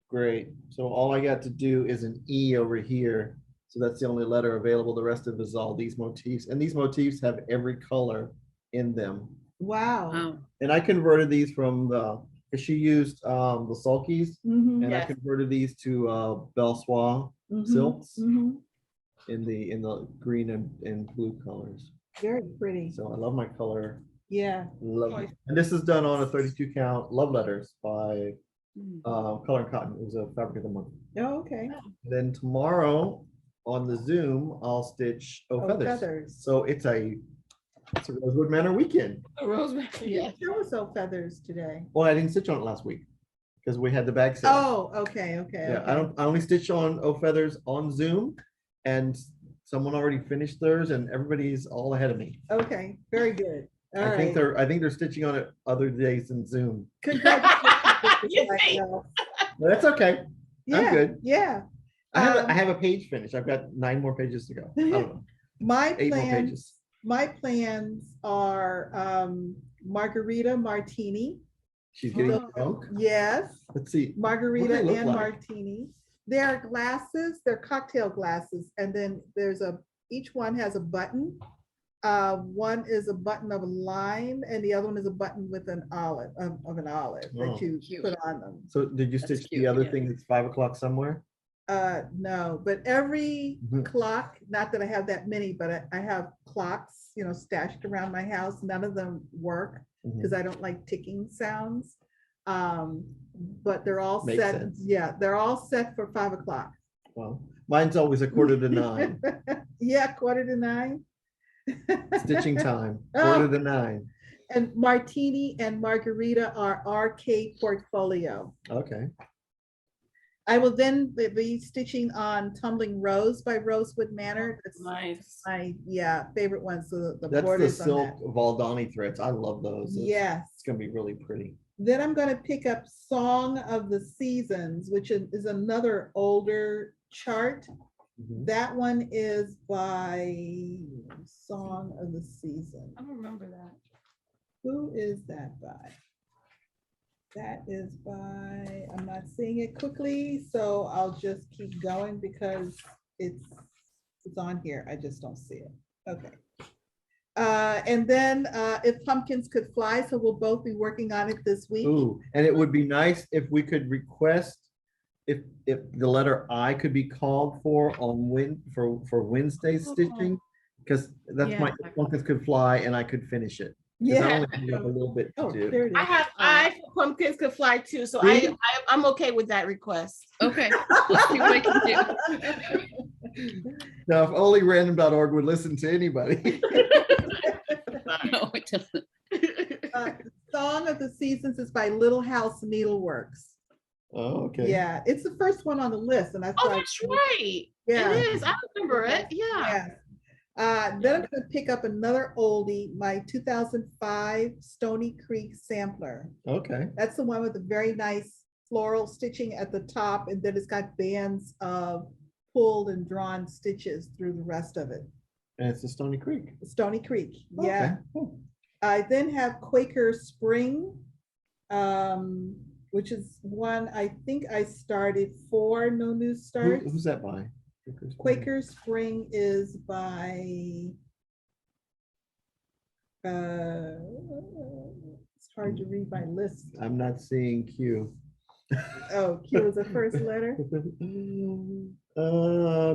great. So all I got to do is an E over here. So that's the only letter available. The rest of it is all these motifs. And these motifs have every color in them. Wow. Wow. And I converted these from because she used the sulkies, Mhm, and I Yes. converted these to Belle Soie mhm, silks mhm. in the green and blue colors. Very pretty. So I love my color. Yeah. Love Nice. And this is done on a 32 count love letters by Mm. Color and Cotton. It was a fabric of the month. Oh, okay. Then tomorrow on the Zoom, I'll stitch Oh, feathers. feathers. So it's a Rosewood Manor weekend. Rosemary. Yeah. Yeah. Show us all feathers today. Well, I didn't stitch on it last week because we had the bag sale. Oh, okay, okay. Yeah, okay. I only stitch on feathers on Zoom, and someone already finished theirs, and everybody's all ahead of me. Okay, very good. All I think right. they're stitching on it other days than Zoom. Congratulations. You think? But that's okay. Yeah, good. yeah. I have a page finished. I've got 9 more pages to go. I don't know, My 8 more plans, pages. my plans are margarita martini. She's getting Oh. drunk. Yes, Let's see. margarita What do they look and like? martini. They're glasses, they're cocktail glasses, and then each one has a button. One is a button of a lime, and the other one is a button with an olive of an olive Oh. that you Cute. put on them. So did you That's stitch cute, the other yeah. thing that's 5 o'clock somewhere? No, but every Mhm. clock, not that I have that many, but I have clocks, stashed around my house. None of them work Mhm. because I don't like ticking sounds. But they're all Makes set. sense. Yeah, they're all set for 5 o'clock. Well, mine's always a quarter to 9. Yeah, 8:45. Stitching time, Oh. quarter to 9. And martini and margarita are RK portfolio. Okay. I will then be stitching on Tumbling Rose by Rosewood Manor. That's Nice. my favorite one. So the That's the borders on silk that. Valdani threads. I love those. Yes. It's gonna be really pretty. Then I'm going to pick up Song of the Seasons, which is another older chart. Mhm. That one is by Song of the Season. I don't remember that. Who is that by? That is by, I'm not seeing it quickly, so I'll just keep going because it's on here. I just don't see it. Okay. And then If Pumpkins Could Fly, so we'll both be working on it this week. Ooh, and it would be nice if we could request if the letter I could be called for on for Wednesday stitching, because that's Yeah. my pumpkins could fly and I could finish it. 'Cause I Yeah. only have a little bit to Oh, do. there it is. I pumpkins could fly too, so See? I'm okay with that request. Okay. Let's see what I can do. Now, if only random.org would listen to anybody. No, it doesn't. Song of the Seasons is by Little House Needleworks. Oh, okay. Yeah, it's the first one on the list, and that's Oh, why. that's right. Yeah. It is. I remember it. Yeah. Yes. Then I'm gonna pick up another oldie, my 2005 Stony Creek sampler. Okay. That's the one with the very nice floral stitching at the top, and then it's got bands of pulled and drawn stitches through the rest of it. And it's the Stony Creek. Stony Creek, yeah. Okay, cool. I then have Quaker Spring, which is one I think I started for No New Starts. Who's that by? Quaker Spring is by, it's hard to read my list. I'm not seeing Q. Oh, Q is the first letter.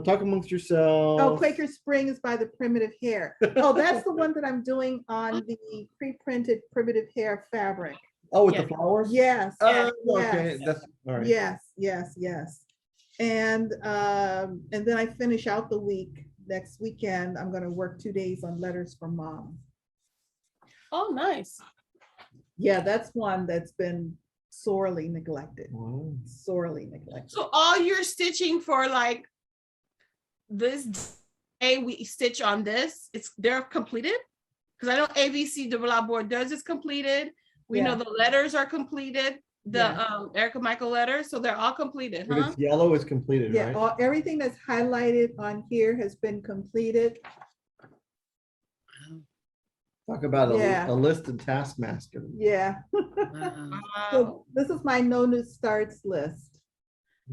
Talk amongst yourselves. Oh, Quaker Spring is by the Primitive Hare. Oh, that's the one that I'm doing on the pre-printed Primitive Hare fabric. Oh, with Yeah. the flowers? Yes. Oh, yes. okay. That's all right. Yes, yes, yes. And then I finish out the week. Next weekend, I'm gonna work 2 days on Letters from Mom. Oh, nice. Yeah, that's one that's been sorely neglected, Wow. sorely neglected. So all your stitching for like this day we stitch on this, they're completed? Because I know ABC Double Board does is completed. We know Yeah. the letters are completed, the Yeah. Erica Michael letters, so they're all completed, If huh? it's yellow, it's completed, Yeah, right? everything that's highlighted on here has been completed. Talk about Yeah. a listed taskmaster. Yeah, Wow. Wow. so this is my No New Starts list,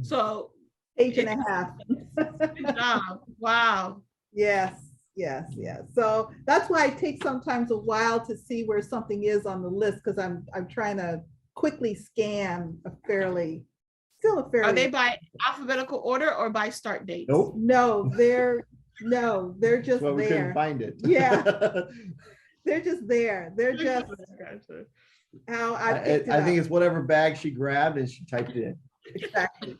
So page and a half. good job. Wow. Yes, yes, yes. So that's why it takes sometimes a while to see where something is on the list, because I'm trying to quickly scan a fairly, still a fairly. Are they by alphabetical order or by start dates? Nope. No, they're just That's why we couldn't there. find it. Yeah. They're just there. They're just how I picked it I think up. it's whatever bag she grabbed and she typed it in. Exactly.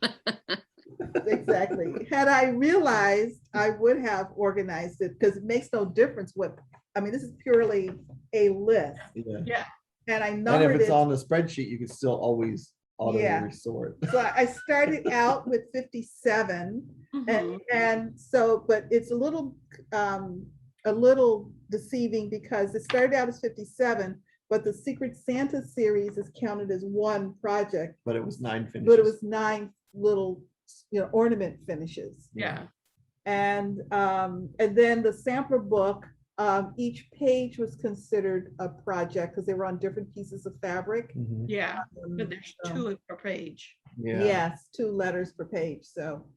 Exactly. Had I realized, I would have organized it, because it makes no difference what, I mean, this is purely a list, Yeah. Yeah. and I And if numbered it's it. on the spreadsheet, you can still always auto Yeah. resort. So I started out with 57, Mhm. and so, but it's a little deceiving, because it started out as 57, but the Secret Santa series is counted as one project, But it was 9 finishes. but it was 9 little, ornament finishes. Yeah. And then the sampler book, each page was considered a project, because they were on different pieces of fabric. Mhm. Yeah. But there's So- 2 per page. Yeah. Yes, 2 letters per page. So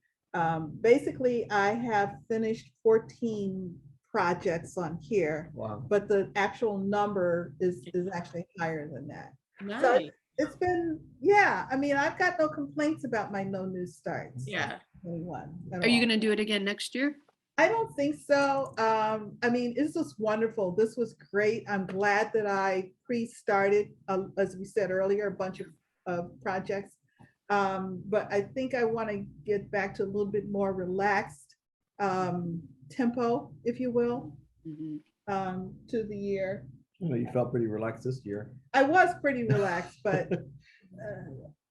basically, I have finished 14 projects on here, Wow. but the actual number is actually higher than that. Nice. It's been, yeah, I mean, I've got no complaints about my No New Starts. Yeah. 21 at Are you all. gonna do it again next year? I don't think so. I mean, this was wonderful. This was great. I'm glad that I pre-started, as we said earlier, a bunch of projects. But I think I want to get back to a little bit more relaxed tempo, if you will, Mhm. to the year. You felt pretty relaxed this year. I was pretty relaxed, but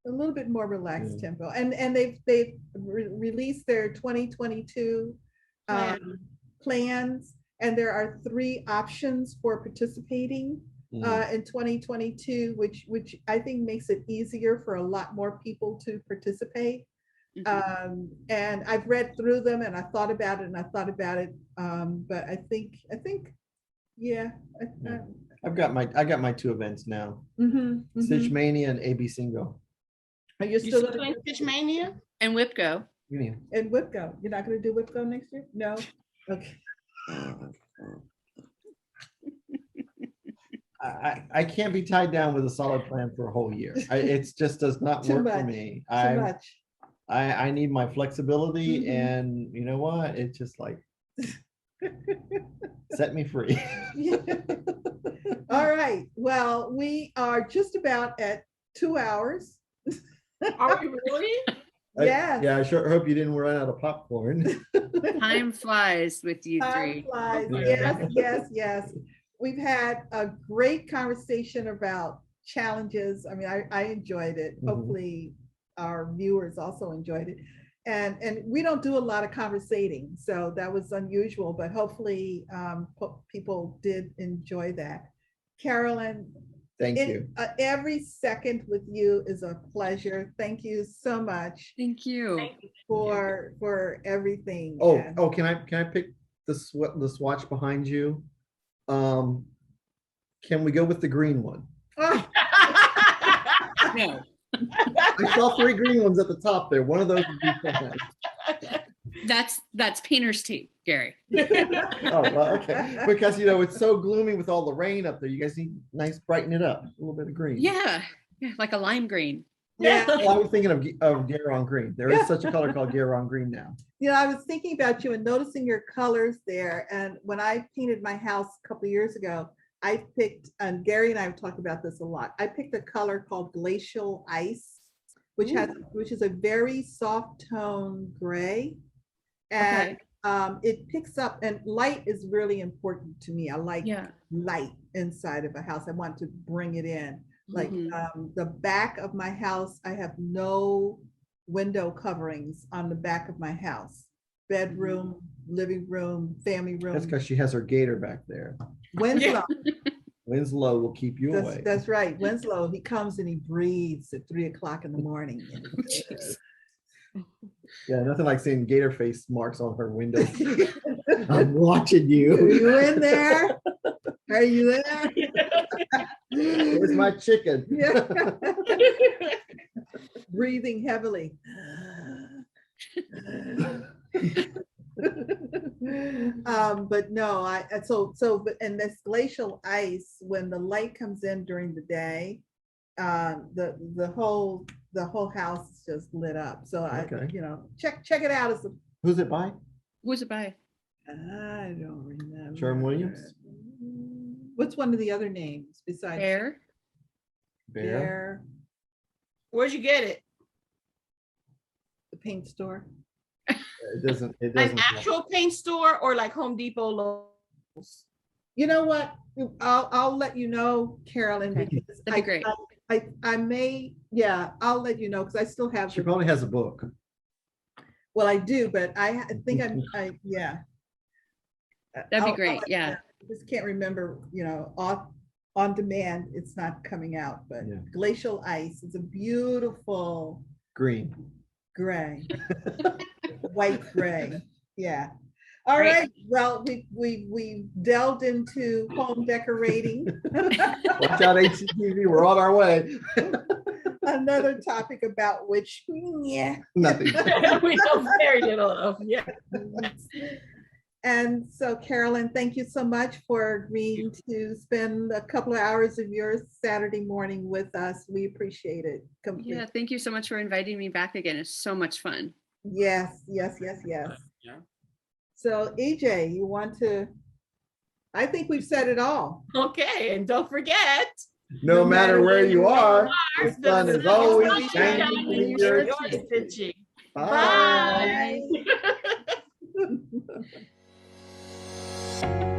a little bit more relaxed Yeah. tempo. And they've released their 2022 plans, and there are 3 options for participating in 2022, which I think makes it easier for a lot more people to participate. Mhm. And I've read through them, and I thought about it, but I think, yeah. Yeah. I got my 2 events now. Mhm, mhm. Stitch Mania and AB Single. Are you You still still doing Stitch Mania? And WIP GO. You mean, in WIP GO? You're not gonna do WIP GO next year? No? Okay. I can't be tied down with a solid plan for a whole year. It's just does not Too work for much, me. Too much. I need my flexibility, Mhm. and you know what? It's just like set me free. All right, well, we are just about at 2 hours. Are we really? Yes. Yeah, I sure hope you didn't run out of popcorn. Time flies with you Time three. flies. Yeah. Yes. We've had a great conversation about challenges. I mean, I enjoyed it. Mhm. Hopefully our viewers also enjoyed it. And we don't do a lot of conversating, so that was unusual, but hopefully people did enjoy that. Carolyn, Thank you. every second with you is a pleasure. Thank you so much Thank you. for everything. Oh, And- can I pick the swatch behind you? Can we go with the green one? Oh, No, I saw 3 green ones at the top there. One of those would be fine. that's painter's tape, Gary. Oh, well, okay. Because it's so gloomy with all the rain up there. You guys need nice brighten it up. A little bit of green. Yeah, like a lime green. yeah. Well, I was thinking of Garon green. There is such a color called Garon green now. I was thinking about you and noticing your colors there. And when I painted my house a couple of years ago, I picked, and Gary and I have talked about this a lot. I picked a color called glacial ice, which is a very soft tone gray. And it picks up, and light is really important to me. I like light inside of a house. I want to bring it in. Like the back of my house, I have no window coverings on the back of my house. Bedroom, living room, family room. That's because she has her gator back there. Winslow. Winslow will keep you away. That's right. Winslow, he comes and he breathes at 3 o'clock in the morning. Yeah, nothing like seeing gator face marks on her window. I'm watching Are you. you in there? Are you there? Where's my chicken? Yeah. Breathing heavily. But no, and this glacial ice, when the light comes in during the day, the whole house is just lit up. So Okay. check it out. Who's it by? Who's it by? I don't remember. Sherwin-Williams? What's one of the other names besides Hare. Bear? Where'd you get it? The paint store. It doesn't. An actual paint store or like Home Depot logos? You know what? I'll let you know, Carolyn, Okay. because That'd be great. I may, I'll let you know, because I still have. She probably has a book. Well, I do, but I think That'd be I'll great. let Yeah. I just can't remember, on demand, it's not coming out, but Yeah. glacial ice is a beautiful Green. gray, white gray. Yeah. All Great. right. Well, we delved into home decorating. Watch out, HCTV. We're on our way. Another topic about which, Nothing. We know very little of. Yeah. And so, Carolyn, thank you so much for agreeing to spend a couple of hours of your Saturday morning with us. We appreciate it completely. Yeah. Thank you so much for inviting me back again. It's so much fun. Yes. Yeah. So, EJ, you want to? I think we've said it all. Okay, and don't forget. No matter where you are, the The sun is sun always always shining shining in in your your cheek. stitching. Bye. Bye.